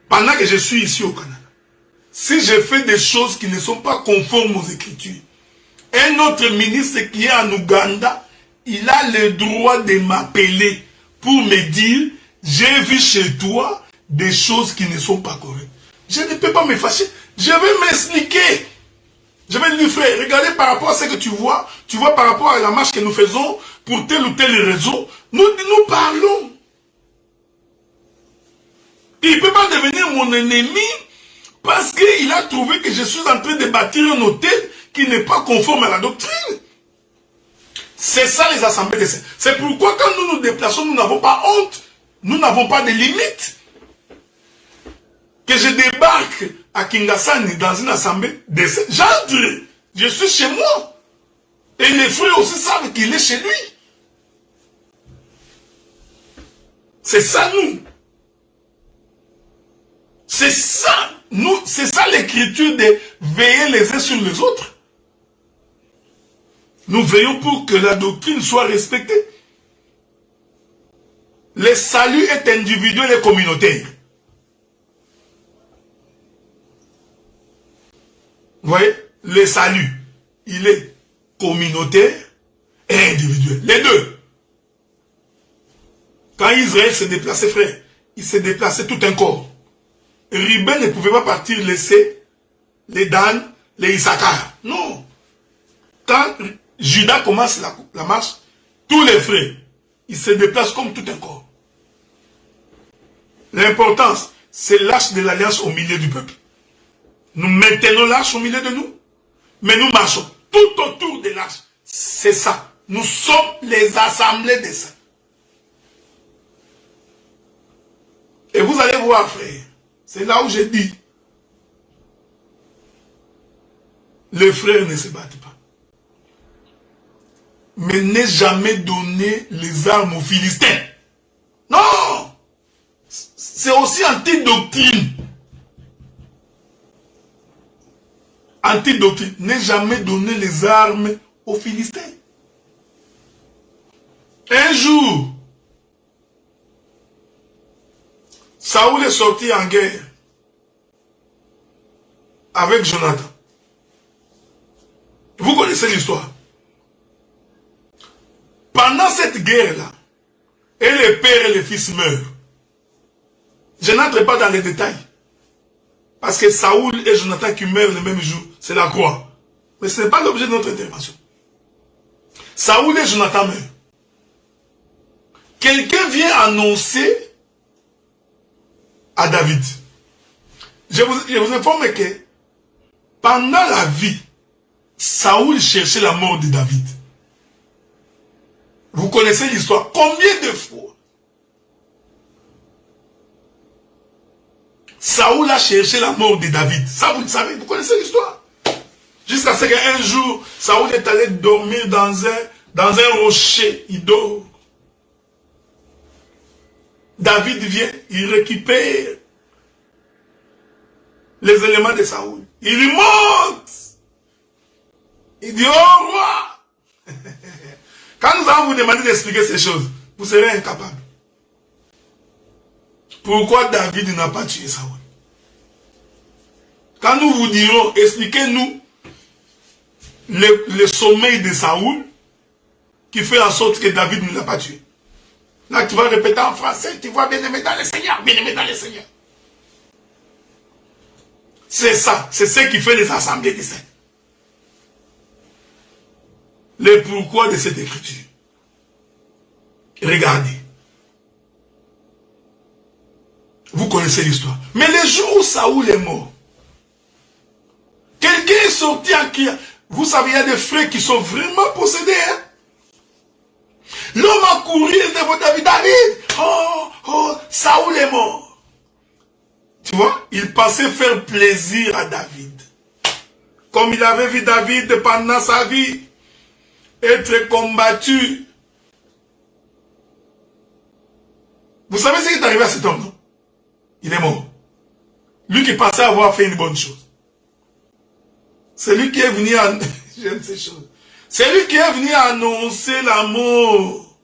Pendant que je suis ici au Canada, si je fais des choses qui ne sont pas conformes aux Écritures, un autre ministre qui est en Ouganda, il a le droit de m'appeler pour me dire, j'ai vu chez toi des choses qui ne sont pas correctes. Je ne peux pas me fâcher. Je vais m'expliquer. Je vais lui faire, regardez par rapport à ce que tu vois par rapport à la marche que nous faisons pour telle ou telle raison, nous parlons. Il ne peut pas devenir mon ennemi parce qu'il a trouvé que je suis en train de bâtir un hôtel qui n'est pas conforme à la doctrine. C'est ça les assemblées des saints. C'est pourquoi quand nous nous déplaçons, nous n'avons pas honte, nous n'avons pas de limites. Que je débarque à Kingasani dans une assemblée des saints, j'entre, je suis chez moi. Et les frères aussi savent qu'il est chez lui. C'est ça nous. C'est ça, nous, c'est ça l'écriture de veiller les uns sur les autres. Nous veillons pour que la doctrine soit respectée. Le salut est individuel et communautaire. Vous voyez, le salut, il est communautaire et individuel. Les deux. Quand Israël se déplaçait, frère, il se déplaçait tout un corps. Ruben ne pouvait pas partir laisser les Dan, les Issachar. Non. Quand Judas commence la marche, tous les frères, ils se déplacent comme tout un corps. L'importance, c'est l'arche de l'alliance au milieu du peuple. Nous maintenons l'arche au milieu de nous, mais nous marchons tout autour de l'arche. C'est ça. Nous sommes les assemblées des saints. Et vous allez voir, frère, c'est là où je dis, les frères ne se battent pas. Mais ne jamais donner les armes aux Philistins. Non! C'est aussi anti-doctrine. Anti-doctrine. Ne jamais donner les armes aux Philistins. Un jour, Saoul est sorti en guerre avec Jonathan. Vous connaissez l'histoire. Pendant cette guerre-là, et les pères et les fils meurent. Je n'entre pas dans les détails. Parce que Saoul et Jonathan qui meurent le même jour, c'est la croix. Mais ce n'est pas l'objet de notre intervention. Saoul et Jonathan meurent. Quelqu'un vient annoncer à David. Je vous informe que pendant la vie, Saoul cherchait la mort de David. Vous connaissez l'histoire. Combien de fois Saoul a cherché la mort de David? Ça, vous le savez, vous connaissez l'histoire. Jusqu'à ce qu'un jour, Saoul est allé dormir dans un Dans un rocher, il dort. David vient, il récupère les éléments de Saoul. Il lui monte. Il dit, oh roi. Quand nous allons vous demander d'expliquer ces choses, vous serez incapable. Pourquoi David n'a pas tué Saoul? Quand nous vous dirons, expliquez-nous le sommeil de Saoul qui fait en sorte que David ne l'a pas tué. Là, tu vas répéter en français, tu vois, bien-aimé dans le Seigneur, bien-aimé dans le Seigneur. C'est ça, c'est ce qui fait les assemblées des saints. Le pourquoi de cette écriture. Regardez. Vous connaissez l'histoire. Mais le jour où Saoul est mort, quelqu'un est sorti en criant. Vous savez, il y a des frères qui sont vraiment possédés. Hein? L'homme a couru devant David. David, oh, Saoul est mort. Tu vois, il pensait faire plaisir à David. Comme il avait vu David pendant sa vie être combattu. Vous savez ce qui est arrivé à cet homme, non? Il est mort. Lui qui pensait avoir fait une bonne chose. C'est lui qui est venu j'aime ces choses. C'est lui qui est venu annoncer la mort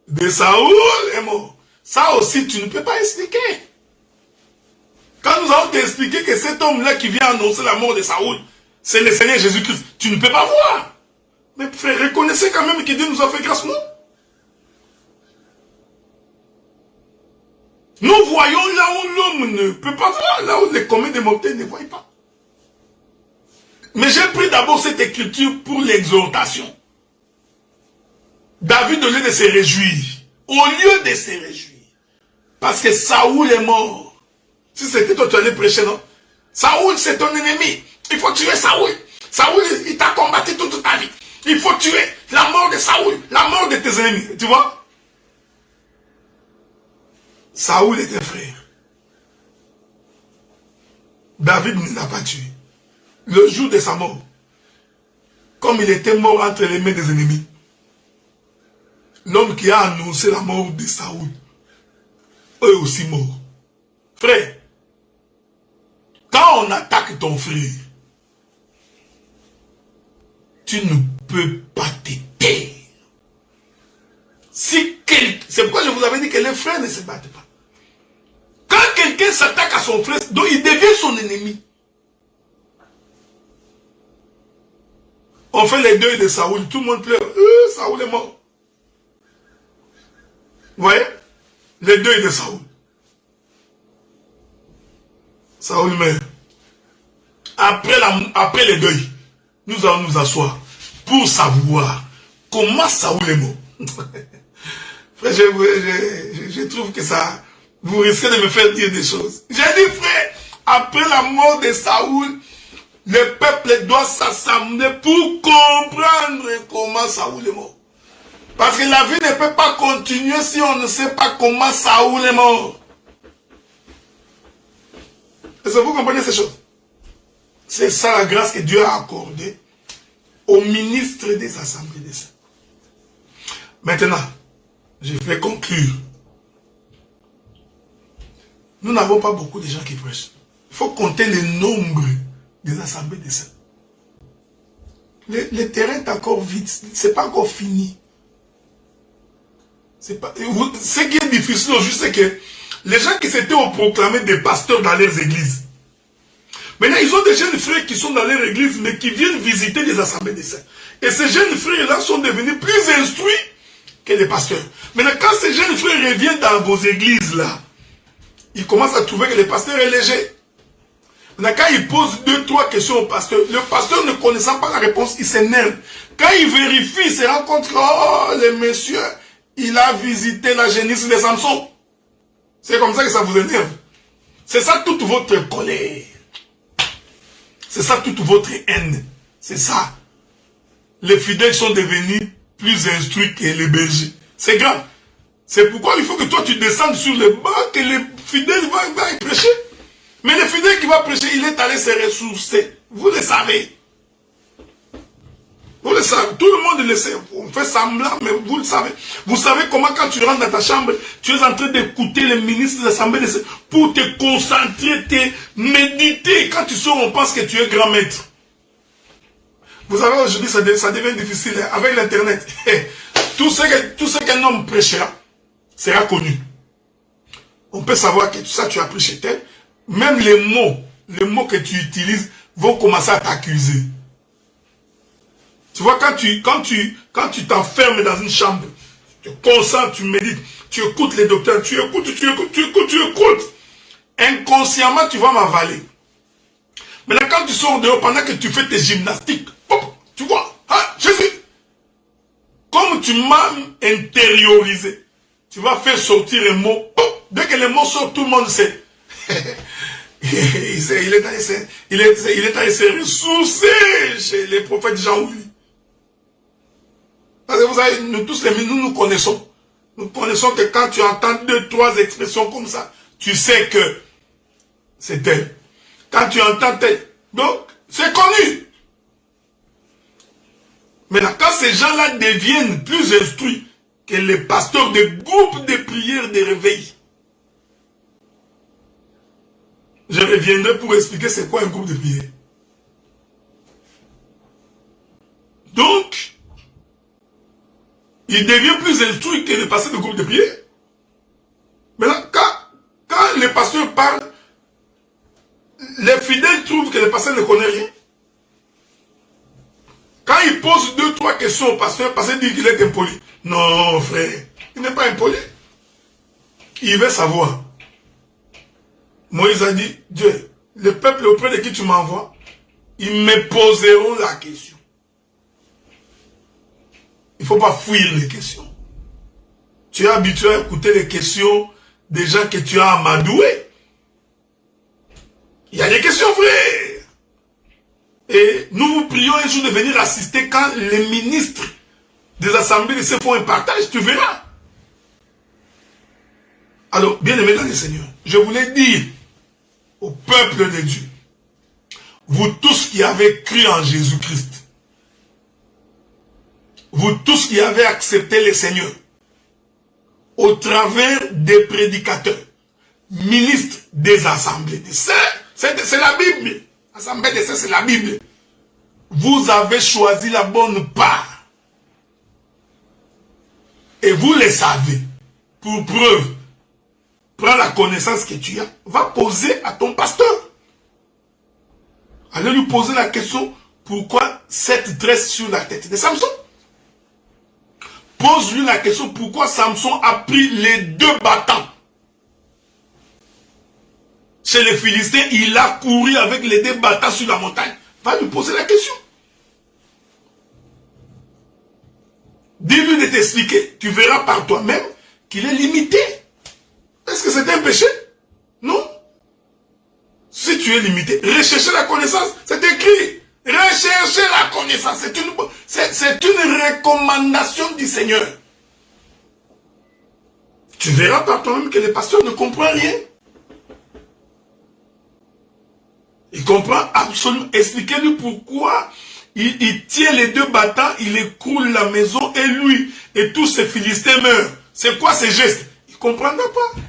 de Saoul est mort. Ça aussi, tu ne peux pas expliquer. Quand nous allons t'expliquer que cet homme-là qui vient annoncer la mort de Saoul, c'est le Seigneur Jésus-Christ, tu ne peux pas voir. Mais frère, reconnaissez quand même que Dieu nous a fait grâce, non? Nous voyons là où l'homme ne peut pas voir, là où les communs des mortels ne voient pas. Mais j'ai pris d'abord cette écriture pour l'exhortation. David, au lieu de se réjouir, parce que Saoul est mort. Si c'était toi, tu allais prêcher, non? Saoul, c'est ton ennemi. Il faut tuer Saoul. Saoul, il t'a combattu toute ta vie. Il faut tuer la mort de Saoul, la mort de tes ennemis. Tu vois? Saoul était frère. David ne l'a pas tué. Le jour de sa mort, comme il était mort entre les mains des ennemis, l'homme qui a annoncé la mort de Saoul, eux aussi morts. Frère, quand on attaque ton frère, tu ne peux pas te taire. C'est pourquoi je vous avais dit que les frères ne se battent pas. Quand quelqu'un s'attaque à son frère, donc il devient son ennemi. On fait les deuils de Saoul, tout le monde pleure. Saoul est mort. Vous voyez? Les deuils de Saoul. Saoul meurt. Après les deuils, nous allons nous asseoir pour savoir comment Saoul est mort. Frère, je trouve que ça, vous risquez de me faire dire des choses. J'ai dit, frère, après la mort de Saoul, le peuple doit s'assembler pour comprendre comment Saoul est mort. Parce que la vie ne peut pas continuer si on ne sait pas comment Saoul est mort. Est-ce que vous comprenez ces choses? C'est ça la grâce que Dieu a accordée aux ministres des assemblées des saints. Maintenant, je vais conclure. Nous n'avons pas beaucoup de gens qui prêchent. Il faut compter le nombre des assemblées des saints. Le terrain est encore vide. Ce n'est pas encore fini. Ce qui est difficile aujourd'hui, c'est que les gens qui s'étaient proclamés des pasteurs dans leurs églises, maintenant ils ont des jeunes frères qui sont dans leur église, mais qui viennent visiter les assemblées des saints. Et ces jeunes frères-là sont devenus plus instruits que les pasteurs. Maintenant, quand ces jeunes frères reviennent dans vos églises-là, ils commencent à trouver que le pasteur est léger. Maintenant, quand ils posent 2-3 questions au pasteur, le pasteur ne connaissant pas la réponse, il s'énerve. Quand il vérifie, il se rend compte que, oh, le monsieur, il a visité la génisse de Samson. C'est comme ça que ça vous énerve. C'est ça toute votre colère. C'est ça toute votre haine. C'est ça. Les fidèles sont devenus plus instruits que les bergers. C'est grave. C'est pourquoi il faut que toi tu descendes sur le banc, que les fidèles vont prêcher. Mais le fidèle qui va prêcher, il est allé se ressourcer. Vous le savez. Vous le savez, tout le monde le sait. On fait semblant, mais vous le savez. Vous savez comment quand tu rentres dans ta chambre, tu es en train d'écouter les ministres de l'Assemblée pour te concentrer, te méditer. Quand tu sors, on pense que tu es grand maître. Vous savez, aujourd'hui, ça devient difficile avec l'Internet. Tout ce qu'un homme prêchera sera connu. On peut savoir que tout ça, tu as pris chez tel. Même les mots que tu utilises vont commencer à t'accuser. Tu vois, quand tu t'enfermes dans une chambre, tu te concentres, tu médites, tu écoutes les docteurs, tu écoutes. Inconsciemment, tu vas m'avaler. Maintenant, quand tu sors dehors, pendant que tu fais tes gymnastiques, hop, tu vois, ah, Jésus, comme tu m'as intériorisé, tu vas faire sortir un mot, hop, dès que les mots sortent, tout le monde sait. il est allé se ressourcer chez les prophètes Jean-Louis. Parce que vous savez, nous tous nous connaissons. Nous connaissons que quand tu entends 2, 3 expressions comme ça, tu sais que c'est tel. Quand tu entends tel. Donc, c'est connu. Maintenant, quand ces gens-là deviennent plus instruits que les pasteurs de groupes de prière de réveil, je reviendrai pour expliquer c'est quoi un groupe de prière. Donc, il devient plus instruit que les pasteurs de groupe de prière. Maintenant, quand les pasteurs parlent, les fidèles trouvent que le pasteur ne connaît rien. Quand il pose 2, 3 questions au pasteur, le pasteur dit qu'il est impoli. Non, frère, il n'est pas impoli. Il veut savoir. Moïse a dit, Dieu, le peuple auprès de qui tu m'envoies, ils me poseront la question. Il ne faut pas fuir les questions. Tu es habitué à écouter les questions des gens que tu as amadoués. Il y a des questions, frère. Et nous vous prions un jour de venir assister quand les ministres des assemblées se font un partage, tu verras. Alors, bien aimés dans le Seigneur, je voulais dire au peuple de Dieu, vous tous qui avez cru en Jésus-Christ, vous tous qui avez accepté le Seigneur, au travers des prédicateurs, ministres des assemblées, c'est la Bible. Assemblée des saints, c'est la Bible. Vous avez choisi la bonne part. Et vous le savez. Pour preuve, prends la connaissance que tu as. Va poser à ton pasteur. Allez lui poser la question, pourquoi cette tresse sur la tête de Samson? Pose-lui la question, pourquoi Samson a pris les 2 bâtons? Chez les Philistins, il a couru avec les 2 bâtons sur la montagne. Va lui poser la question. Dis-lui de t'expliquer. Tu verras par toi-même qu'il est limité. Est-ce que c'est un péché? Non. Si tu es limité, recherchez la connaissance. C'est écrit. Recherchez la connaissance. C'est une recommandation du Seigneur. Tu verras par toi-même que le pasteur ne comprend rien. Il comprend absolument. Expliquez-lui pourquoi il tient les 2 bâtons, il écroule la maison et lui et tous ces Philistins meurent. C'est quoi ces gestes? Il ne comprendra pas.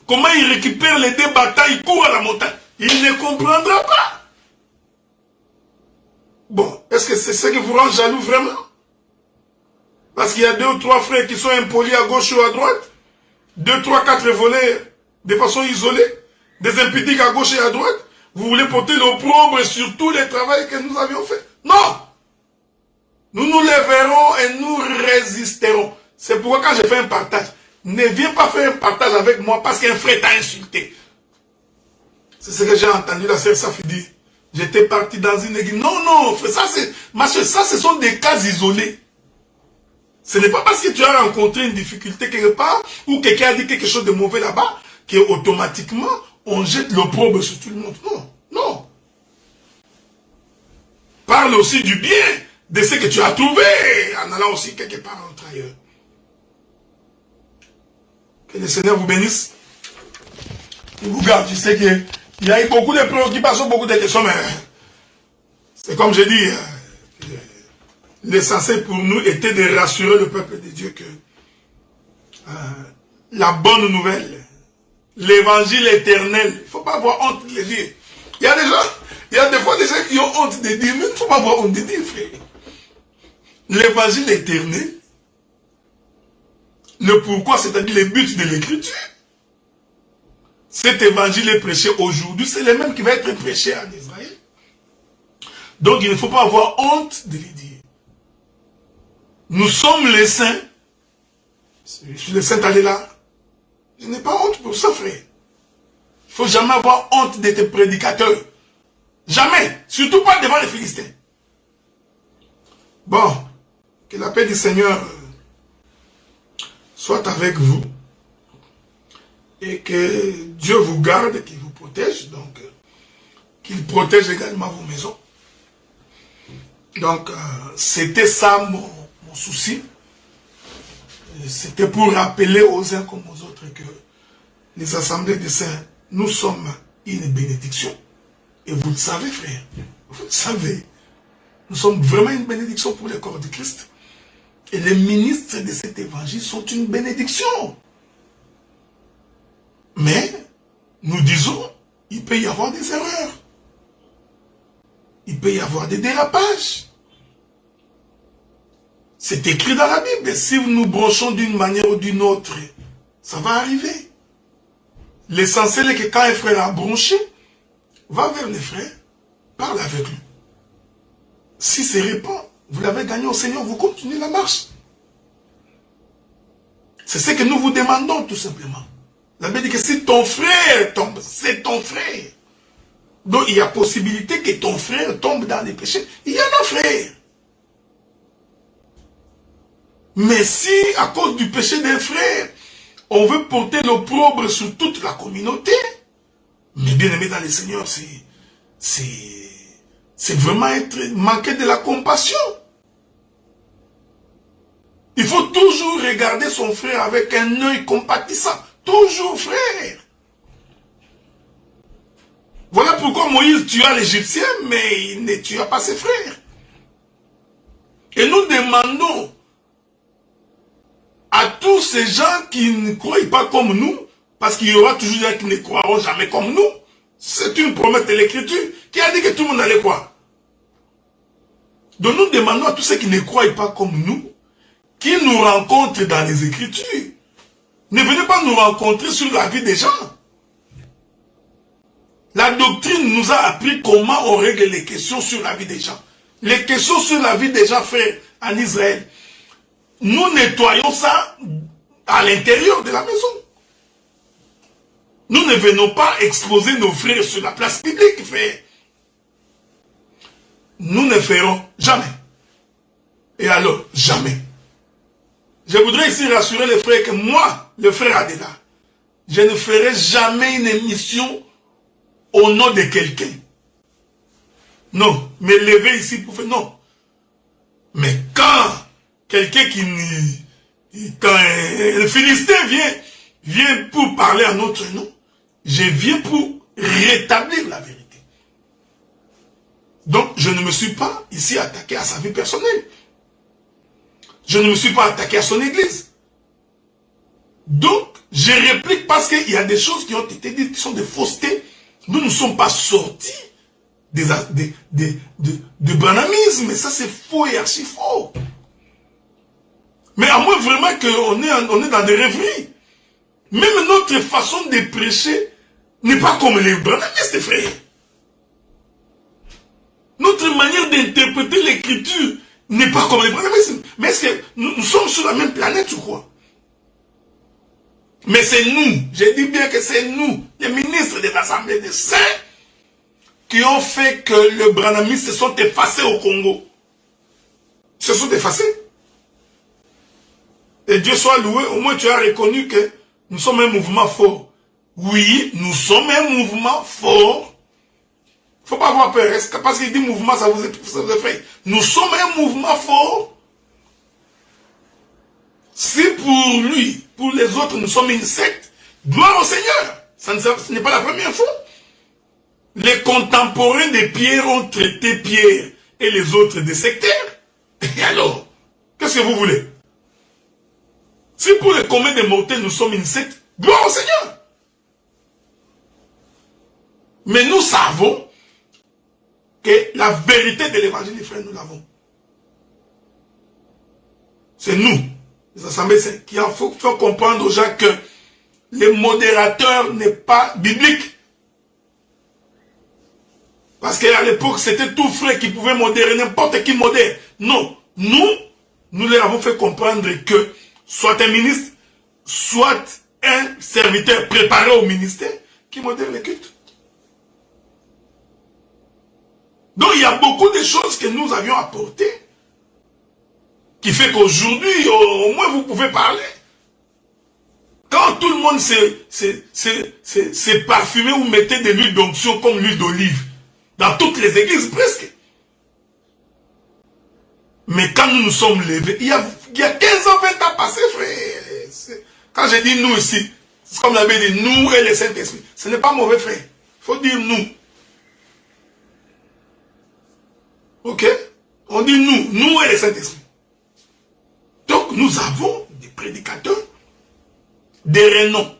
Comment il récupère les 2 bâtons, il court à la montagne? Il ne comprendra pas. Bon, est-ce que c'est ce qui vous rend jaloux vraiment? Parce qu'il y a 2 ou 3 frères qui sont impolis à gauche ou à droite. 2, 3, 4 volets de façon isolée. Des impudiques à gauche et à droite. Vous voulez porter l'opprobre sur tous les travaux que nous avions fait? Non! Nous nous lèverons et nous résisterons. C'est pourquoi quand je fais un partage, ne viens pas faire un partage avec moi parce qu'un frère t'a insulté. C'est ce que j'ai entendu la sœur Safi dire. J'étais parti dans une église. Non, non, frère, ça c'est... Ma soeur, ça ce sont des cas isolés. Ce n'est pas parce que tu as rencontré une difficulté quelque part ou quelqu'un a dit quelque chose de mauvais là-bas qu'automatiquement on jette l'opprobre sur tout le monde. Non, non. Parle aussi du bien de ce que tu as trouvé en allant aussi quelque part autre ailleurs. Que le Seigneur vous bénisse. Il vous garde. Je sais qu'il y a eu beaucoup de préoccupations, beaucoup de questions, mais c'est comme je dis, l'essentiel pour nous était de rassurer le peuple de Dieu que la bonne nouvelle, l'évangile éternel, il ne faut pas avoir honte de le dire. Il y a des gens, il y a des fois des gens qui ont honte de dire, mais il ne faut pas avoir honte de dire, frère. L'évangile éternel, le pourquoi, c'est-à-dire le but de l'écriture. Cet évangile est prêché aujourd'hui, c'est le même qui va être prêché en Israël. Donc il ne faut pas avoir honte de le dire. Nous sommes les saints. Je suis le saint allé là. Je n'ai pas honte pour ça, frère. Il ne faut jamais avoir honte d'être prédicateur. Jamais. Surtout pas devant les Philistins. Bon. Que la paix du Seigneur soit avec vous. Et que Dieu vous garde, qu'il vous protège. Donc, qu'il protège également vos maisons. Donc, c'était ça mon souci. C'était pour rappeler aux uns comme aux autres que les assemblées des saints, nous sommes une bénédiction. Et vous le savez, frère. Vous le savez. Nous sommes vraiment une bénédiction pour le corps de Christ. Et les ministres de cet évangile sont une bénédiction. Mais, nous disons, il peut y avoir des erreurs. Il peut y avoir des dérapages. C'est écrit dans la Bible. Si nous brochons d'une manière ou d'une autre, ça va arriver. L'essentiel est que quand un frère a bronché, va vers les frères, parle avec lui. Si c'est répand, vous l'avez gagné au Seigneur, vous continuez la marche. C'est ce que nous vous demandons tout simplement. La Bible dit que si ton frère tombe, c'est ton frère. Donc il y a possibilité que ton frère tombe dans les péchés. Il y en a, frère. Mais si, à cause du péché des frères, on veut porter l'opprobre sur toute la communauté, mais bien aimé dans le Seigneur, c'est vraiment manquer de la compassion. Il faut toujours regarder son frère avec un œil compatissant. Toujours, frère. Voilà pourquoi Moïse tua l'Égyptien, mais il ne tua pas ses frères. Et nous demandons à tous ces gens qui ne croient pas comme nous, parce qu'il y aura toujours des gens qui ne croiront jamais comme nous. C'est une promesse de l'Écriture qui a dit que tout le monde allait croire. Donc nous demandons à tous ceux qui ne croient pas comme nous, qu'ils nous rencontrent dans les Écritures. Ne venez pas nous rencontrer sur la vie des gens. La doctrine nous a appris comment on règle les questions sur la vie des gens. Les questions sur la vie des gens, frères, en Israël. Nous nettoyons ça à l'intérieur de la maison. Nous ne venons pas exposer nos frères sur la place publique, frère. Nous ne ferons jamais. Et alors, jamais. Je voudrais ici rassurer les frères que moi, le frère Adela, je ne ferai jamais une émission au nom de quelqu'un. Non, me lever ici pour faire... Non. Mais quand quelqu'un quand le Philistin vient pour parler à notre nom, je viens pour rétablir la vérité. Donc, je ne me suis pas ici attaqué à sa vie personnelle. Je ne me suis pas attaqué à son église. Donc, je réplique parce qu'il y a des choses qui ont été dites qui sont des faussetés. Nous ne sommes pas sortis de banamisme. Mais ça, c'est faux et archi faux. Mais à moins vraiment qu'on est dans des rêveries. Même notre façon de prêcher n'est pas comme les banamistes, frères. Notre manière d'interpréter l'écriture n'est pas comme les banamistes. Mais est-ce que nous sommes sur la même planète ou quoi? Mais c'est nous, je dis bien que c'est nous, les ministres de l'Assemblée des Saints, qui ont fait que les branhamistes se sont effacés au Congo. Ils se sont effacés. Et Dieu soit loué, au moins tu as reconnu que nous sommes un mouvement fort. Oui, nous sommes un mouvement fort. Il ne faut pas avoir peur, parce qu'il dit mouvement, ça vous effraie. Nous sommes un mouvement fort. Si pour lui, pour les autres, nous sommes une secte, gloire au Seigneur. Ce n'est pas la première fois. Les contemporains de Pierre ont traité Pierre et les autres des sectaires. Et alors, qu'est-ce que vous voulez? Si pour le commun des mortels, nous sommes une secte, gloire au Seigneur. Mais nous savons que la vérité de l'évangile, les frères, nous l'avons. C'est nous, les assemblées, qui en faut comprendre aux gens que le modérateur n'est pas biblique. Parce qu'à l'époque, c'était tout frais qui pouvait modérer, n'importe qui modère. Non, nous leur avons fait comprendre que soit un ministre, soit un serviteur préparé au ministère qui modère les cultes. Donc il y a beaucoup de choses que nous avions apportées qui fait qu'aujourd'hui, au moins vous pouvez parler. Quand tout le monde s'est parfumé ou mettait de l'huile d'onction comme l'huile d'olive, dans toutes les églises presque. Mais quand nous nous sommes levés, il y a 15 ans, 20 ans passés, frère. Quand je dis nous ici, c'est comme la Bible dit, nous et le Saint-Esprit. Ce n'est pas mauvais, frère. Il faut dire nous. Ok? On dit nous et le Saint-Esprit. Donc nous avons des prédicateurs, des renoms,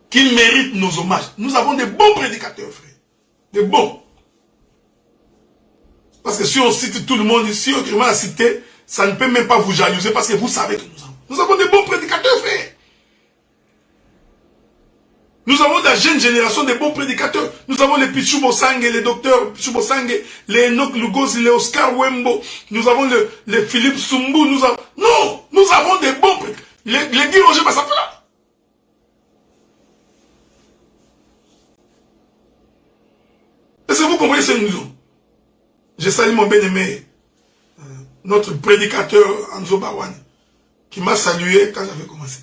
qui méritent nos hommages. Nous avons des bons prédicateurs, frère. Des bons. Parce que si on cite tout le monde ici, je vais la citer, ça ne peut même pas vous jalouser parce que vous savez que nous avons des bons prédicateurs, frère. Nous avons de la jeune génération des bons prédicateurs. Nous avons les Pichou Bosangue, les docteurs Pichou Bosangue, les Enoch Lugosi, les Oscar Wembo. Nous avons les Philippe Sumbu. Non, nous avons des bons prédicateurs. Les Guy Roger Bassafla. Est-ce que vous comprenez ce que nous avons? Je salue mon bien-aimé, notre prédicateur Anzo Bawan, qui m'a salué quand j'avais commencé.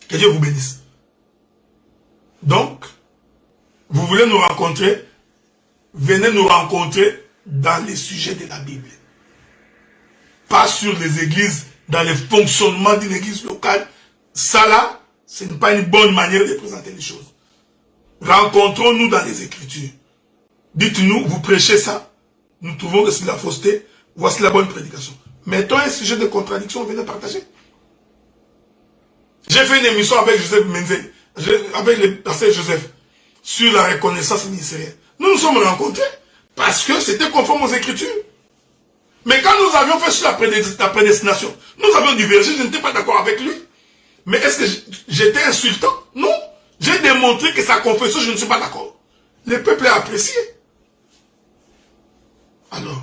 Que Dieu vous bénisse. Donc, vous voulez nous rencontrer, venez nous rencontrer dans les sujets de la Bible. Pas sur les églises, dans le fonctionnement d'une église locale. Ça là, ce n'est pas une bonne manière de présenter les choses. Rencontrons-nous dans les Écritures. Dites-nous, vous prêchez ça. Nous trouvons que c'est de la fausseté. Voici la bonne prédication. Mettons un sujet de contradiction, venez partager. J'ai fait une émission avec Joseph Menzel, avec le pasteur Joseph, sur la reconnaissance ministérielle. Nous nous sommes rencontrés parce que c'était conforme aux Écritures. Mais quand nous avions fait sur la prédestination, nous avions divergé, je n'étais pas d'accord avec lui. Mais est-ce que j'étais insultant? Non. J'ai démontré que sa confession, je ne suis pas d'accord. Le peuple a apprécié. Alors,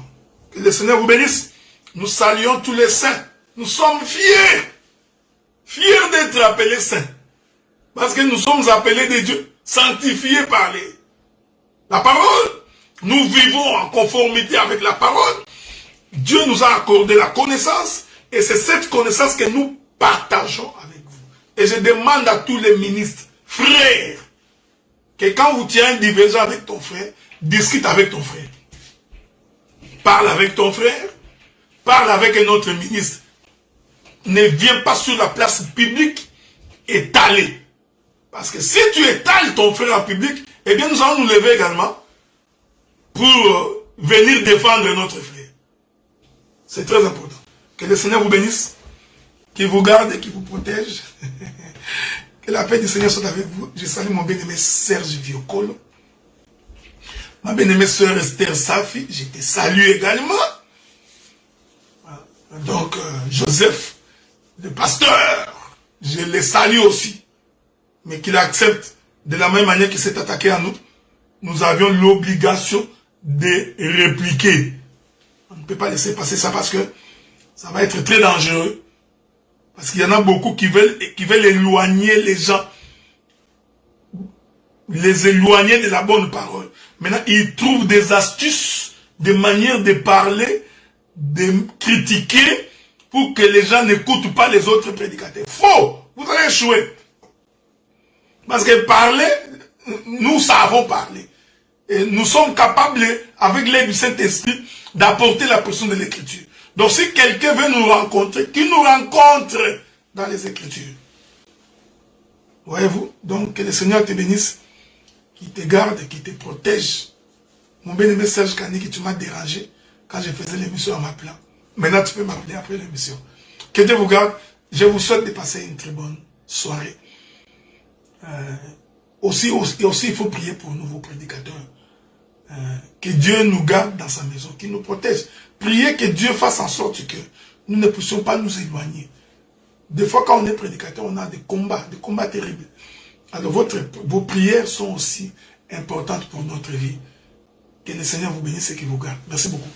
que le Seigneur vous bénisse. Nous saluons tous les saints. Nous sommes fiers. Fiers d'être appelés saints. Parce que nous sommes appelés de Dieu. Sanctifiés par la parole. Nous vivons en conformité avec la parole. Dieu nous a accordé la connaissance. Et c'est cette connaissance que nous partageons avec vous. Et je demande à tous les ministres, frères, que quand vous tiens un divergent avec ton frère, discute avec ton frère. Parle avec ton frère. Parle avec un autre ministre. Ne viens pas sur la place publique étaler. Parce que si tu étales ton frère en public, eh bien nous allons nous lever également pour venir défendre notre frère. C'est très important. Que le Seigneur vous bénisse, qu'il vous garde et qu'il vous protège. Que la paix du Seigneur soit avec vous. Je salue mon bien-aimé Serge Viocolo. Ma bien-aimée sœur Esther Safi, je te salue également. Donc, Joseph, le pasteur, je le salue aussi. Mais qu'il accepte de la même manière qu'il s'est attaqué à nous. Nous avions l'obligation de répliquer. On ne peut pas laisser passer ça parce que ça va être très dangereux. Parce qu'il y en a beaucoup qui veulent éloigner les gens. Les éloigner de la bonne parole. Maintenant, ils trouvent des astuces, des manières de parler, de critiquer pour que les gens n'écoutent pas les autres prédicateurs. Faux! Vous allez échouer. Parce que parler, nous savons parler. Et nous sommes capables, avec l'aide du Saint-Esprit, d'apporter la portion de l'Écriture. Donc si quelqu'un veut nous rencontrer, qu'il nous rencontre dans les Écritures. Voyez-vous? Donc que le Seigneur te bénisse, qu'il te garde, qu'il te protège. Mon bien-aimé Serge Kandi, que tu m'as dérangé. quand je faisais l'émission en m'appelant. Maintenant, tu peux m'appeler après l'émission. Que Dieu vous garde. Je vous souhaite de passer une très bonne soirée. Aussi, il faut prier pour nous, vos prédicateurs. Que Dieu nous garde dans sa maison, qu'il nous protège. Priez que Dieu fasse en sorte que nous ne puissions pas nous éloigner. Des fois, quand on est prédicateur, on a des combats terribles. Alors, vos prières sont aussi importantes pour notre vie. Que le Seigneur vous bénisse et qu'il vous garde. Merci beaucoup.